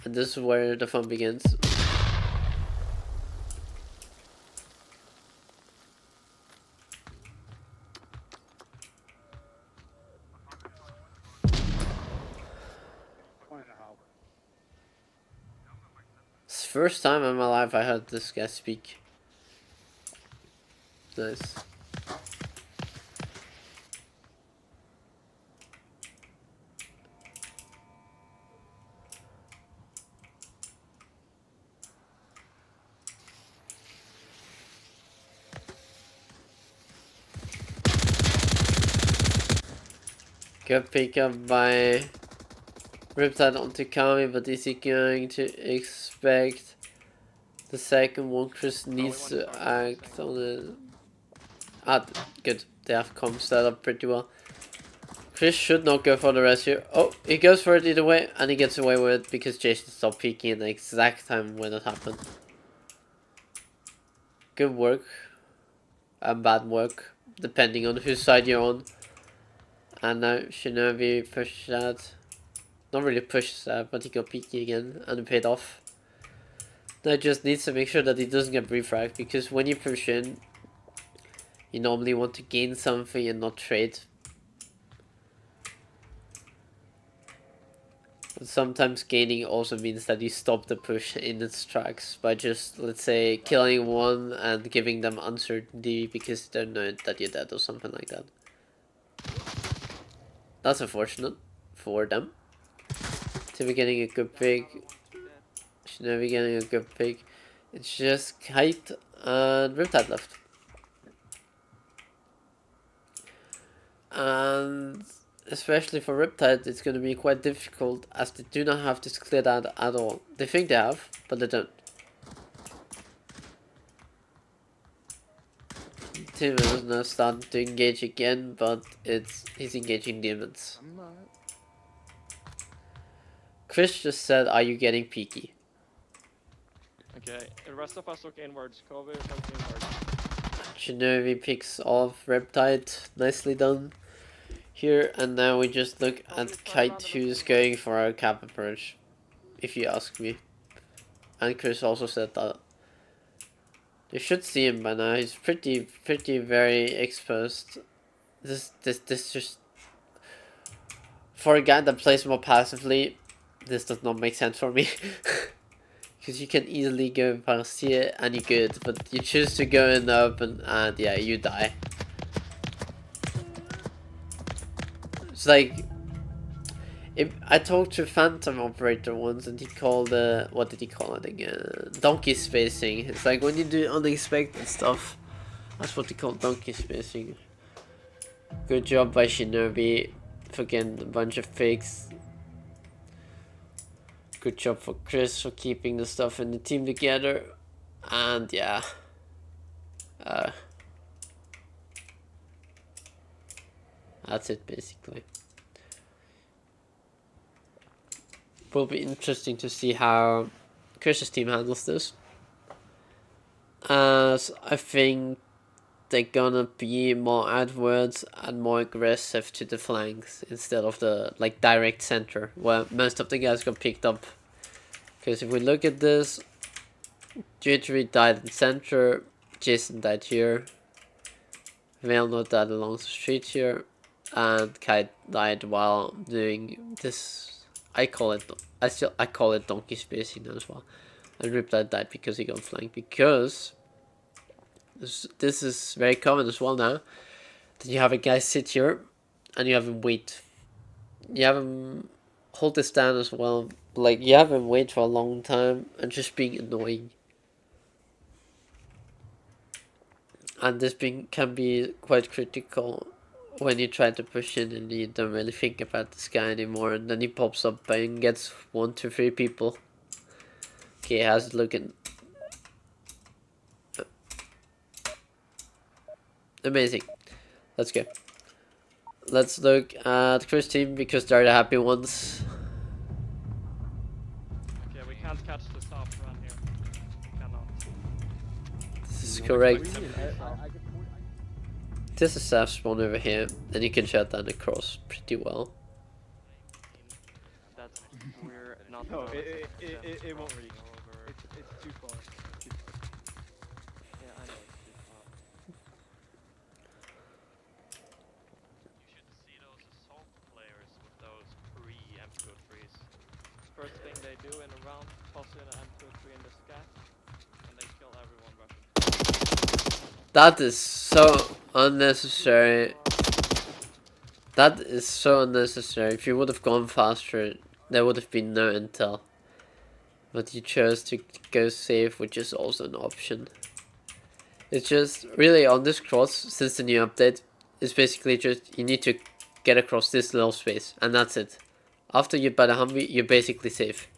And this is where the fun begins. It's the first time in my life I heard this guy speak. Nice. Good pick up by Riptide onto Kami, but is he going to expect the second one? Kris needs to act on it. Ah, good. They have comms set up pretty well. Kris should not go for the rescue. Oh, he goes for it either way, and he gets away with it because Jason stopped peeking at the exact time when it happened. Good work. And bad work, depending on whose side you're on. And now Shinobi pushed that. Not really pushed that, but he got peeky again, and it paid off. I just need to make sure that he doesn't get refragged, because when you push in, you normally want to gain something and not trade. But sometimes gaining also means that you stop the push in its tracks by just, let's say, killing one and giving them uncertainty because they don't know that you're dead or something like that. That's unfortunate for them. To be getting a good pick. Should never be getting a good pick. It's just Kite and Riptide left. And especially for Riptide, it's going to be quite difficult as they do not have this cleared out at all. They think they have, but they don't. Tim is now starting to engage again, but he's engaging demons. I'm not. Kris just said, "Are you getting peaky?" Okay, the rest of us look inwards. Kobe, look inwards. Shinobi picks off Riptide, nicely done. Here, and now we just look at Kite, who's going for a cap approach, if you ask me. And Kris also said that. You should see him by now. He's pretty very exposed. This just, for a guy that plays more passively, this does not make sense for me. Because you can easily go past here and you're good, but you choose to go in the open and yeah, you die. It's like, if I talked to Phantom Operator once and he called what did he call it again? Donkey spacing. It's like when you do unexpected stuff. That's what they call donkey spacing. Good job by Shinobi for getting a bunch of fakes. Good job for Kris for keeping the stuff in the team together. And yeah. That's it basically. Will be interesting to see how Kris's team handles this. As I think they're gonna be more outwards and more aggressive to the flanks instead of the like direct center where most of the guys got picked up. Because if we look at this, Jittery died in center, Jason died here, Velnor died along the street here, and Kite died while doing this. I call it donkey spacing as well. And Riptide died because he got flanked, because this is very common as well now, that you have a guy sit here and you have him wait. You have him hold this down as well, like you have him wait for a long time and just being annoying. And this can be quite critical when you try to push in and you don't really think about this guy anymore, and then he pops up and gets 1 to 3 people. Okay, how's it looking? Amazing. Let's go. Let's look at Kris' team because they're the happy ones. Okay, we can't catch the soft run here. We cannot. This is correct. I could This is safe spawn over here, and you can shut down the cross pretty well. That's we're not. No, gonna it accept won't crossing reach. over. It's too far. Too far. Yeah, I know it's too far. You should see those assault players with those pre-MP3s. First thing they do in a round, toss in an M23 in the sky, and they kill everyone rushing. That is so unnecessary. That is so unnecessary. If you would have gone faster, there would have been no intel. But you chose to go safe, which is also an option. It's just, really on this cross, since the new update, it's basically just, you need to get across this little space, and that's it. After you buy the Humvee, you're basically safe.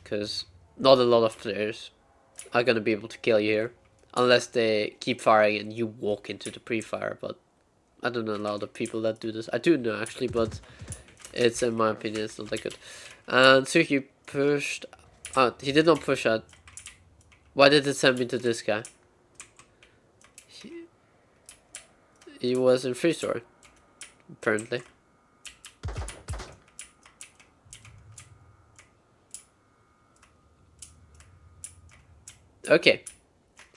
Because not a lot of players are gonna be able to kill you here. Unless they keep firing and you walk into the pre-fire, but I don't know a lot of people that do this. I do know actually, but it's, in my opinion, it's not that good. And so he pushed out. He did not push out. Why did it send me to this guy? He was in free store, apparently. Okay.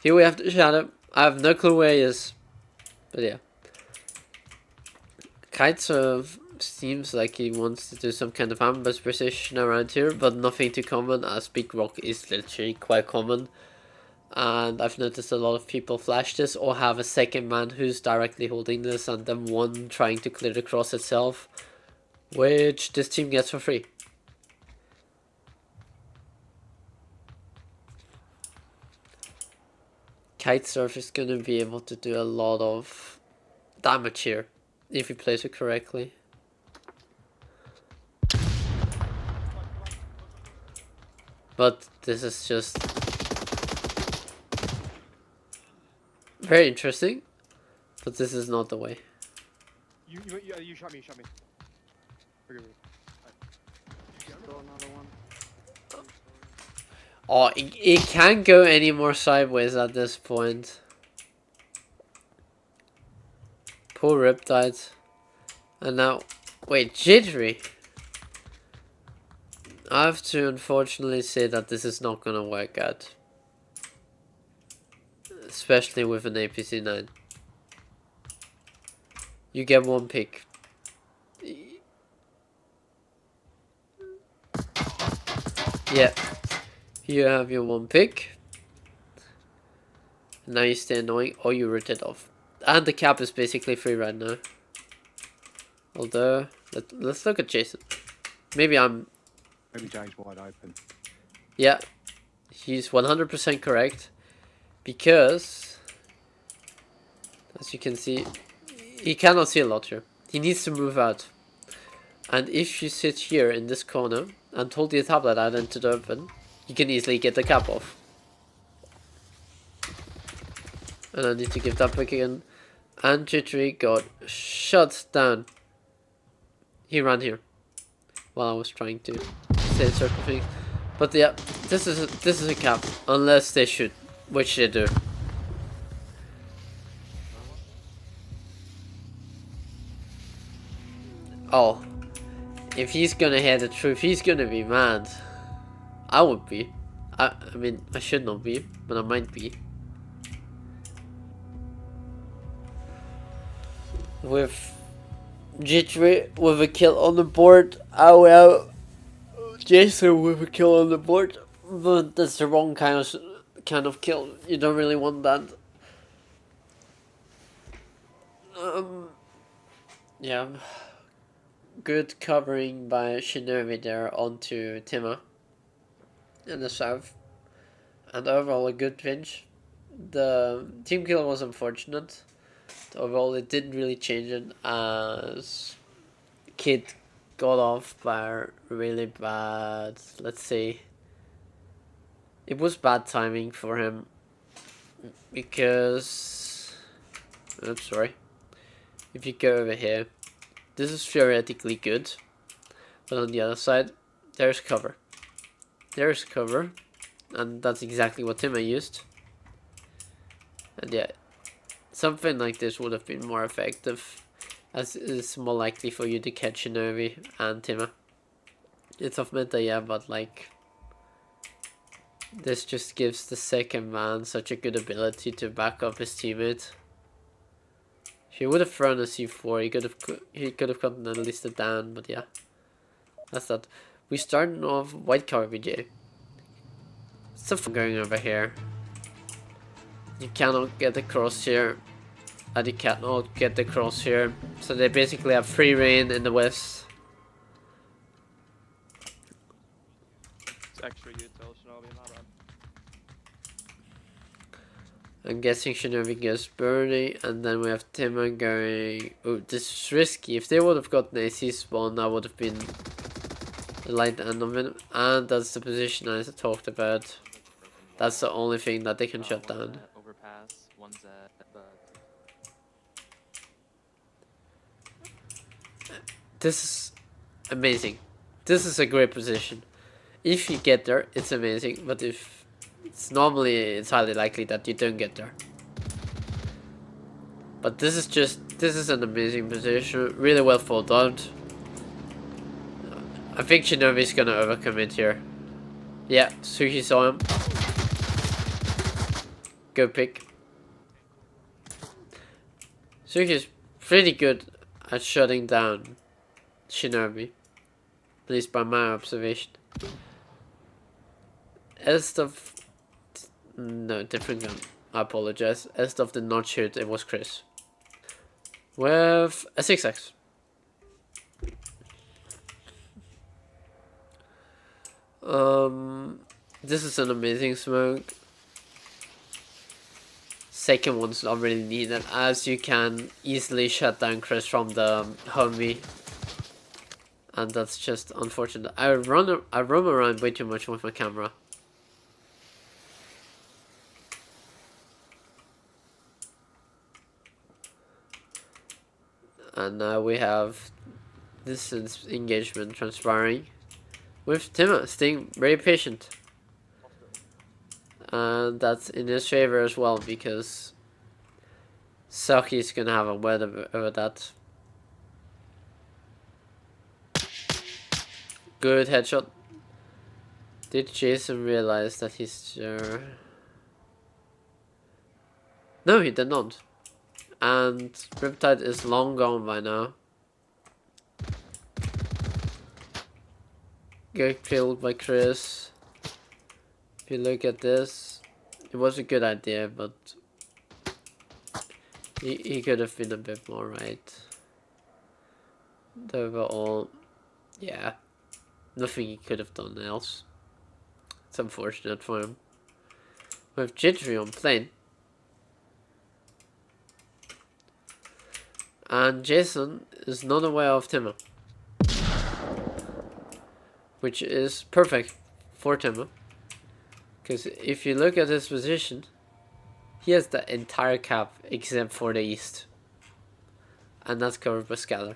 Here we have the shadow. I have no clue where he is. But yeah. Kitesurf seems like he wants to do some kind of ambush position around here, but nothing too common, as Big Rock is literally quite common. And I've noticed a lot of people flash this or have a second man who's directly holding this and then one trying to clear the cross itself, which this team gets for free. Kitesurf is going to be able to do a lot of damage here if he plays it correctly. But this is just very interesting, but this is not the way. You shot me. Forgive me. Still another one. Oh, it can't go any more sideways at this point. Poor Riptide. And now, wait, Jittery. I have to unfortunately say that this is not gonna work out. Especially with an APC-9. You get one pick. Yeah. You have your one pick. Now you stay annoying or you rotate off. And the cap is basically free right now. Although, let's look at Jason. Maybe James wide open. yeah, he's 100% correct. Because, as you can see, he cannot see a lot here. He needs to move out. And if you sit here in this corner and hold your tablet out into the open, you can easily get the cap off. And I need to give that back again. And Jittery got shut down. He ran here while I was trying to say certain things. But yeah, this is a cap unless they shoot, which they do. Oh, if he's gonna hear the truth, he's gonna be mad. I would be. I mean, I should not be, but I might be. With Jittery with a kill on the board. Oh well. Jason with a kill on the board. But that's the wrong kind of kill. You don't really want that. Yeah. Good covering by Shinobi there onto Tima in the south. And overall a good pinch. The team kill was unfortunate. Overall it didn't really change it as Kid got off by really bad, let's say, it was bad timing for him because, I'm sorry, if you go over here, this is theoretically good, but on the other side, there's cover, and that's exactly what Tima used, and yeah, something like this would have been more effective, as it's more likely for you to catch Shinobi and Tima. It's off meta, yeah, but like, this just gives the second man such a good ability to back up his teammate. If he would have thrown a C4, he could have gotten at least a down, but yeah, that's that. We started off white car VJ. Stuff going over here. You cannot get across here. And you cannot get across here. So they basically have free reign in the west. It's extra util, Shinobi, my bad. I'm guessing Shinobi goes Bernie, and then we have Timon going. Oh, this is risky. If they would have gotten AC spawn, that would have been the light end of it. And that's the position I talked about. That's the only thing that they can shut down. Overpass, one's at This is amazing. This is a great position. If you get there, it's amazing. But if it's normally, it's highly likely that you don't get there. But this is an amazing position. Really well thought out. I think Shinobi's gonna overcommit here. Yeah, Sushi saw him. Good pick. Suki is pretty good at shutting down Shinobi. At least by my observation. Estov... No, different gun. I apologize. Estov did not shoot, it was Kris. With a 6x. This is an amazing smoke. Second one's not really needed, as you can easily shut down Kris from the Humvee. And that's just unfortunate. I roam around way too much with my camera. And now we have this engagement transpiring with Tima staying very patient. And that's in his favor as well, because Saki's gonna have a word over that. Good headshot. Did Jason realize that he's No, he did not. And Riptide is long gone by now. Get killed by Kris. If you look at this, it was a good idea, but he could have been a bit more right. Overall, yeah, nothing he could have done else. It's unfortunate for him. We have Jittery on plane. And Jason is not aware of Timmer. Which is perfect for Timmer. Because if you look at his position, he has the entire cap except for the east. And that's covered by Scalar.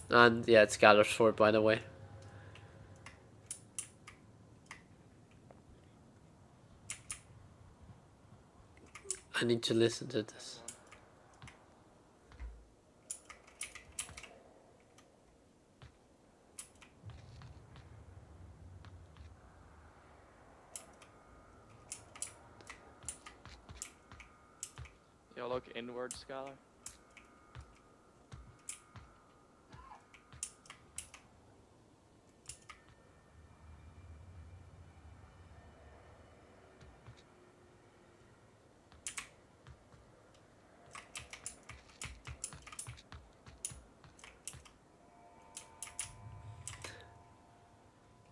And yeah, it's Scalar's fort, by the way. I need to listen to this. Yo, look inward, Scholar.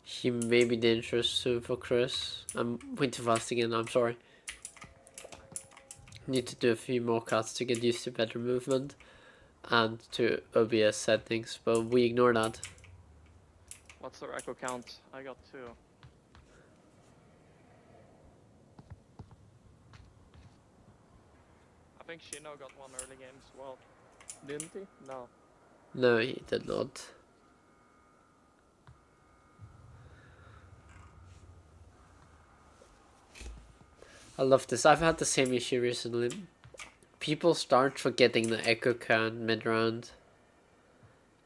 He may be dangerous soon for Kris. I'm way too fast again, I'm sorry. Need to do a few more cuts to get used to better movement and to OBS settings, but we ignore that. What's the echo count? I got 2. I think Shino got one early game as well. Didn't he? No. No, he did not. I love this. I've had the same issue recently. People start forgetting the echo count mid-round.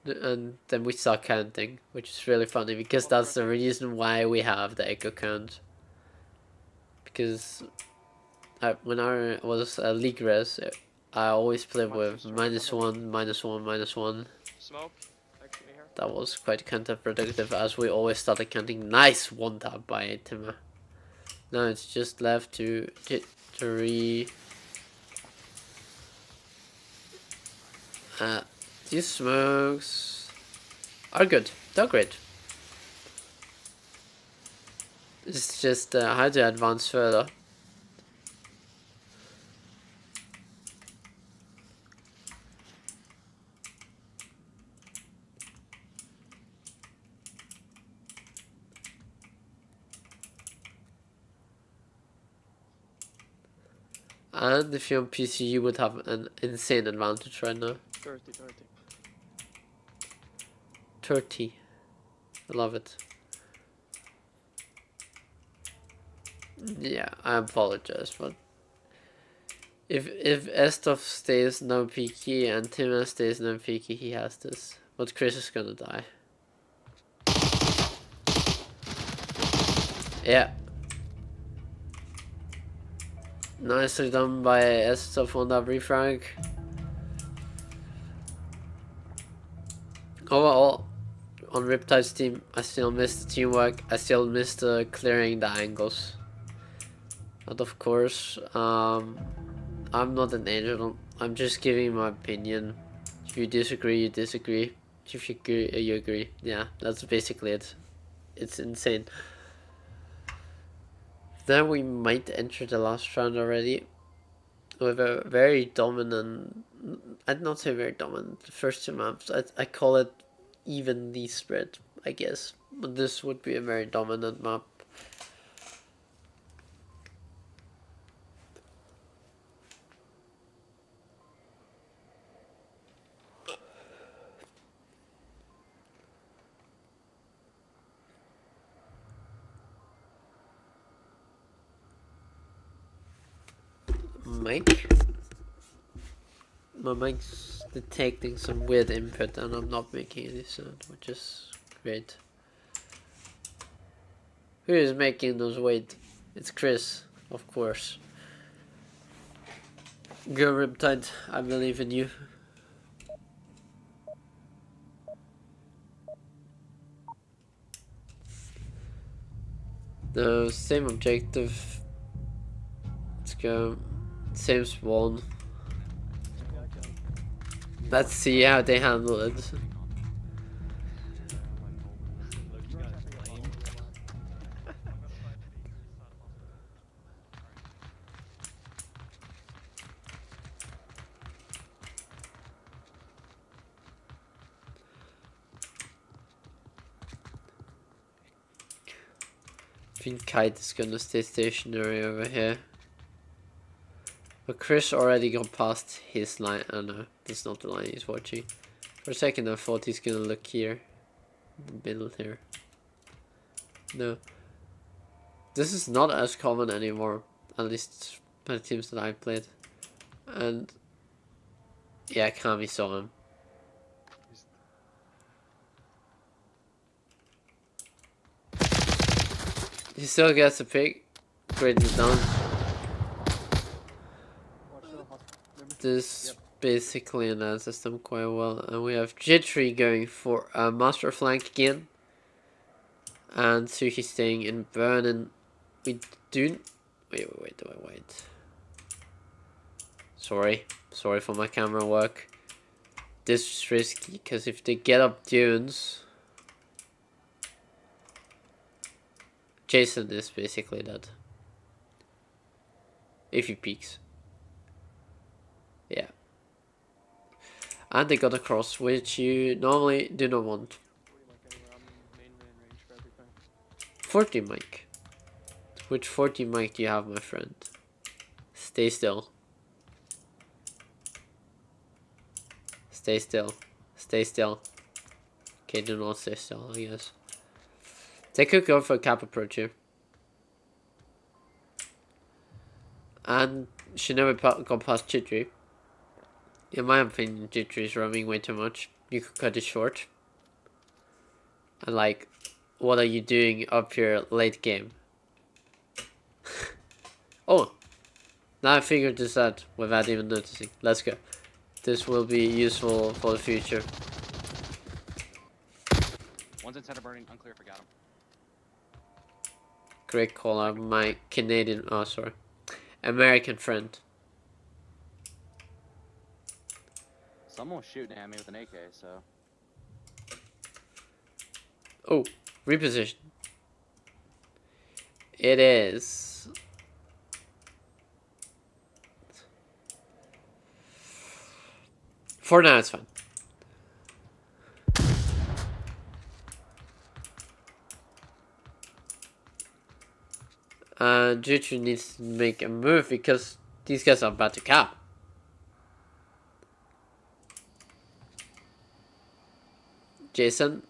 And then we start counting, which is really funny because that's the reason why we have the echo count. Because when I was a league res, I always played with -1, -1, -1. Smoke, actually here. That was quite counterproductive as we always started counting. Nice one tap by Timmer. Now it's just left to Jittery. These smokes are good. They're great. It's just how to advance further. And if you're on PC, you would have an insane advantage right now. 30. 30. I love it. Yeah, I apologize, but if Estov stays no peaky and Timmer stays no peaky, he has this. But Kris is gonna die. Yeah. Nicely done by Estaf on that refrag. Overall, on Riptide's team, I still miss the teamwork. I still miss the clearing the angles. But of course, I'm not an angel. I'm just giving my opinion. If you disagree, you disagree. If you agree, you agree. Yeah, that's basically it. It's insane. Then we might enter the last round already with a very dominant. I'd not say very dominant. The first two maps, I call it evenly spread, I guess. But this would be a very dominant map. Mic. My mic's detecting some weird input and I'm not making any sound, which is great. Who is making those wait? It's Kris, of course. Go Riptide, I believe in you. The same objective. Let's go. Same spawn. Let's see how they handle it. Look, you guys lame. I think Kite is gonna stay stationary over here. But Kris already got past his line. Oh no, that's not the line he's watching. For a second I thought he's gonna look here. In the middle here. No. This is not as common anymore. At least by the teams that I played. And yeah, Kami saw him. He still gets a pick. Greatly done. This basically announces them quite well. And we have Jittery going for a master flank again. And Suki staying in Vernon. We do... Wait. Sorry for my camera work. This is risky, because if they get up dunes... Jason is basically dead. If he peeks. Yeah. And they got a cross, which you normally do not want. 40 mic. Which 40 mic do you have, my friend? Stay still. Stay still. Stay still. Okay, do not stay still, I guess. They could go for a cap approach here. And she never got past Jittery. In my opinion, Jittery is roaming way too much. You could cut it short. And like, what are you doing up here late game? Oh, now I figured this out without even noticing. Let's go. This will be useful for the future. One's inside of burning, unclear if I got him. Great call out, my Canadian, oh sorry, American friend. Someone was shooting at me with an AK, so. Oh, reposition. It is. For now, it's fine. Jutsu needs to make a move because these guys are about to cap. Jason.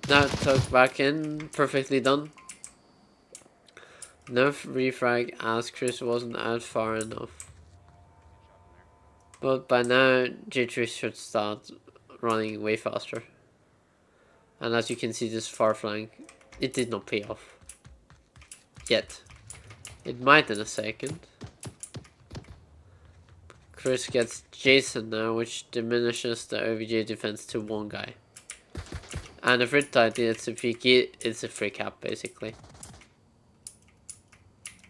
Now tucked back in. Perfectly done. Nerf refrag as Kris wasn't out far enough. But by now, J3 should start running way faster. And as you can see, this far flank, it did not pay off. Yet. It might in a second. Kris gets Jason now, which diminishes the OVJ defense to one guy. And if Riptide gets a peek, it's a free cap basically.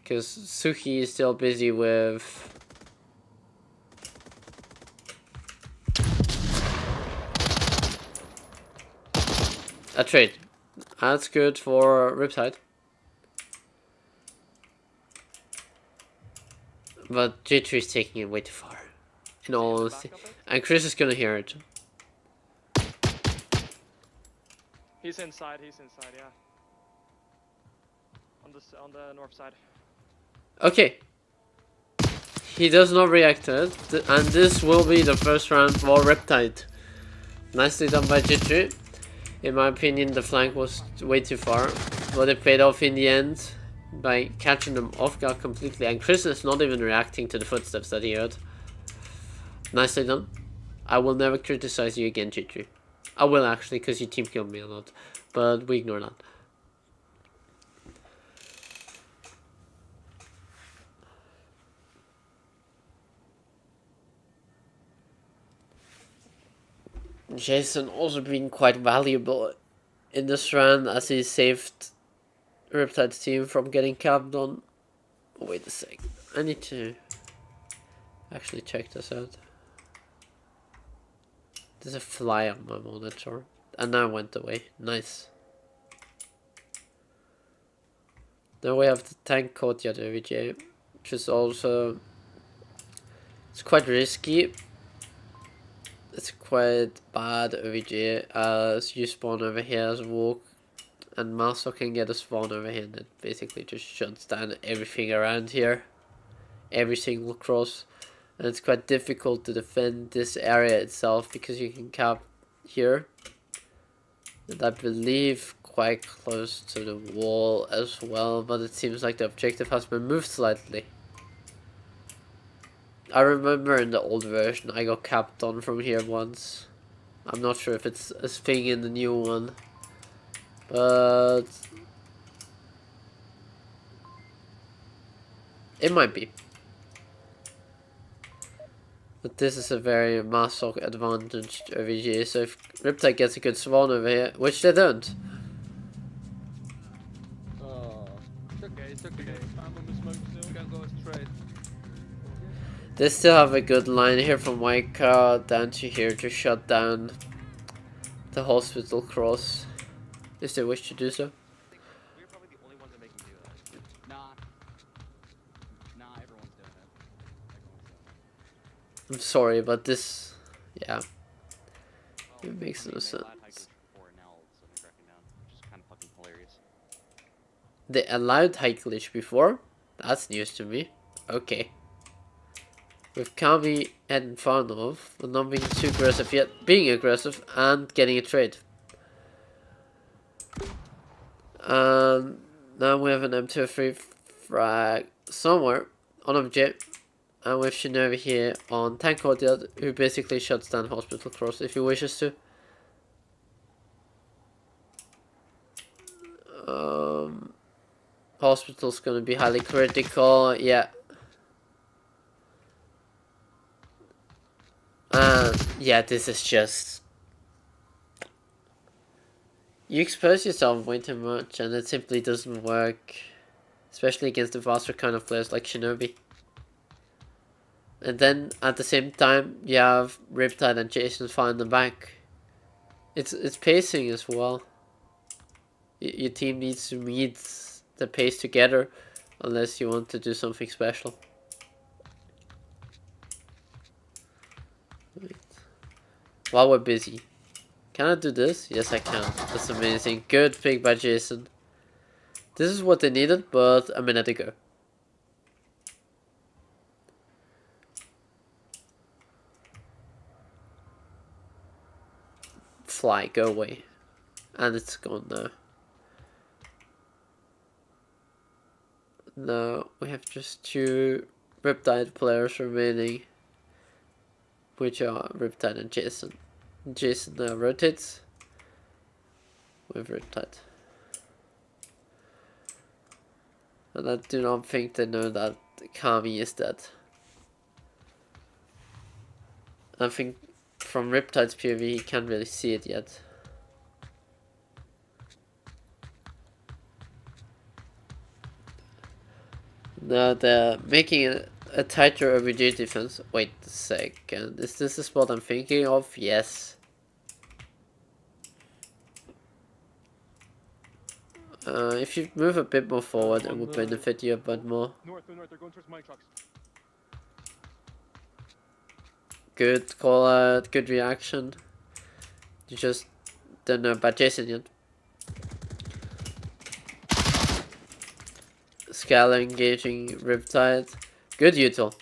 Because Suki is still busy with... a trade. That's good for Riptide. But J3 is taking it way too far. In all honesty. And Kris is gonna hear it. He's inside, yeah. On the north side. Okay. He does not react to it. And this will be the first round for Riptide. Nicely done by J3. In my opinion, the flank was way too far. But it paid off in the end by catching them off guard completely. And Kris is not even reacting to the footsteps that he heard. Nicely done. I will never criticize you again, J3. I will actually, because your team killed me a lot. But we ignore that. Jason also being quite valuable in this round as he saved Riptide's team from getting capped on. Wait a sec. I need to actually check this out. There's a fly on my monitor. And now it went away. Nice. Then we have the tank courtyard OVJ, which is also... it's quite risky. It's quite bad OVJ as you spawn over here as a walk. And Maso can get a spawn over here and it basically just shuts down everything around here. Every single cross. And it's quite difficult to defend this area itself because you can cap here. And I believe quite close to the wall as well, but it seems like the objective has been moved slightly. I remember in the old version I got capped on from here once. I'm not sure if it's a thing in the new one. But it might be. But this is a very Masoch advantaged OVG, so if Riptide gets a good spawn over here, which they don't. Oh, it's okay. I'm on the smoke still. Can't go straight. They still have a good line here from my car down to here to shut down the hospital cross, if they wish to do so. We're probably the only ones that make him do that. Nah, everyone's doing it. I'm sorry, but this, yeah, Well, it makes I no mean, they sense. allowed hikers before now, so they're cracking down, which is kind of fucking hilarious. They allowed high glitch before? That's news to me. Okay. With Kami heading far north, but not being too aggressive yet, being aggressive and getting a trade. And now we have an M23 frag somewhere on object. And with Shinobi here on tank courtyard, who basically shuts down hospital cross if he wishes to. Hospital's gonna be highly critical, yeah. Yeah, this is just... you expose yourself way too much and it simply doesn't work. Especially against the faster kind of players like Shinobi. And then at the same time you have Riptide and Jason find them back. It's pacing as well. Your team needs to meet the pace together unless you want to do something special. Wait. While we're busy, can I do this? Yes, I can. That's amazing. Good pick by Jason. This is what they needed, but a minute ago. Fly, go away. And it's gone now. Now we have just 2 Riptide players remaining, which are Riptide and Jason. Jason now rotates with Riptide. And I do not think they know that Kami is dead. I think from Riptide's POV he can't really see it yet. Now they're making a tighter OBG defense. Wait a second, is this the spot I'm thinking of? Yes. If you move a bit more forward, it would benefit you a bit more. North, they're going towards mine trucks. Good call out, good reaction. You just don't know about Jason yet. Scala engaging Riptide. Good util.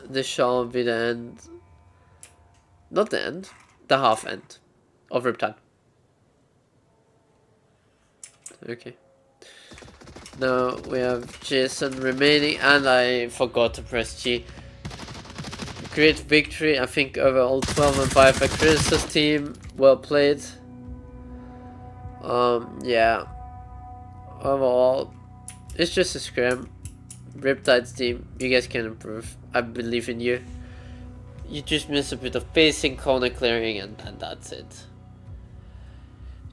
This shall be the end. Not the end. The half end of Riptide. Okay. Now we have Jason remaining, and I forgot to press G. Great victory, I think overall 12-5 for Kris's team. Well played. Yeah. Overall, it's just a scrim. Riptide's team, you guys can improve. I believe in you. You just miss a bit of pacing, corner clearing, and that's it.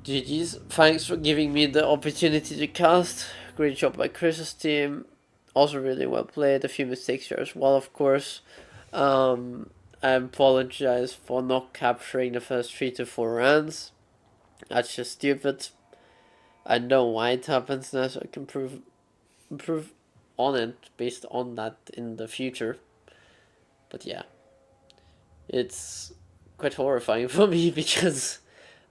GG's. Thanks for giving me the opportunity to cast. Great job by Kris's team. Also really well played. A few mistakes here as well, of course. I apologize for not capturing the first 3 to 4 rounds. That's just stupid. I know why it happens now, so I can improve on it based on that in the future. But yeah, it's quite horrifying for me because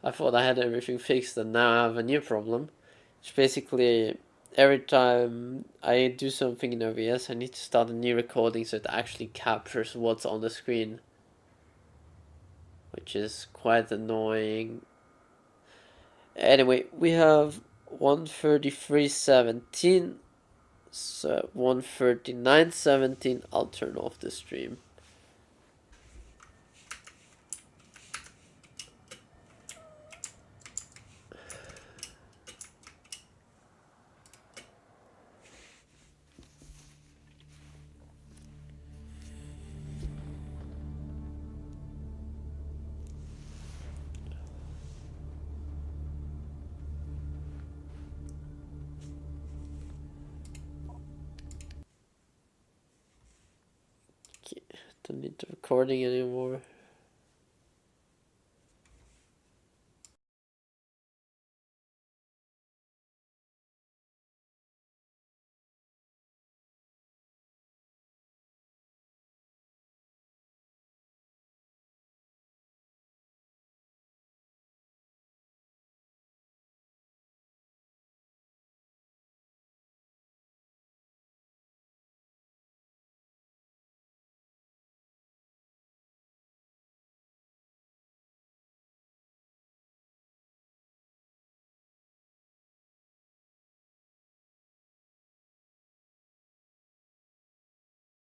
I thought I had everything fixed and now I have a new problem. It's basically every time I do something in OBS, I need to start a new recording so it actually captures what's on the screen, which is quite annoying. Anyway, we have 133.17, so 139.17. I'll turn off the stream. Don't need the recording anymore.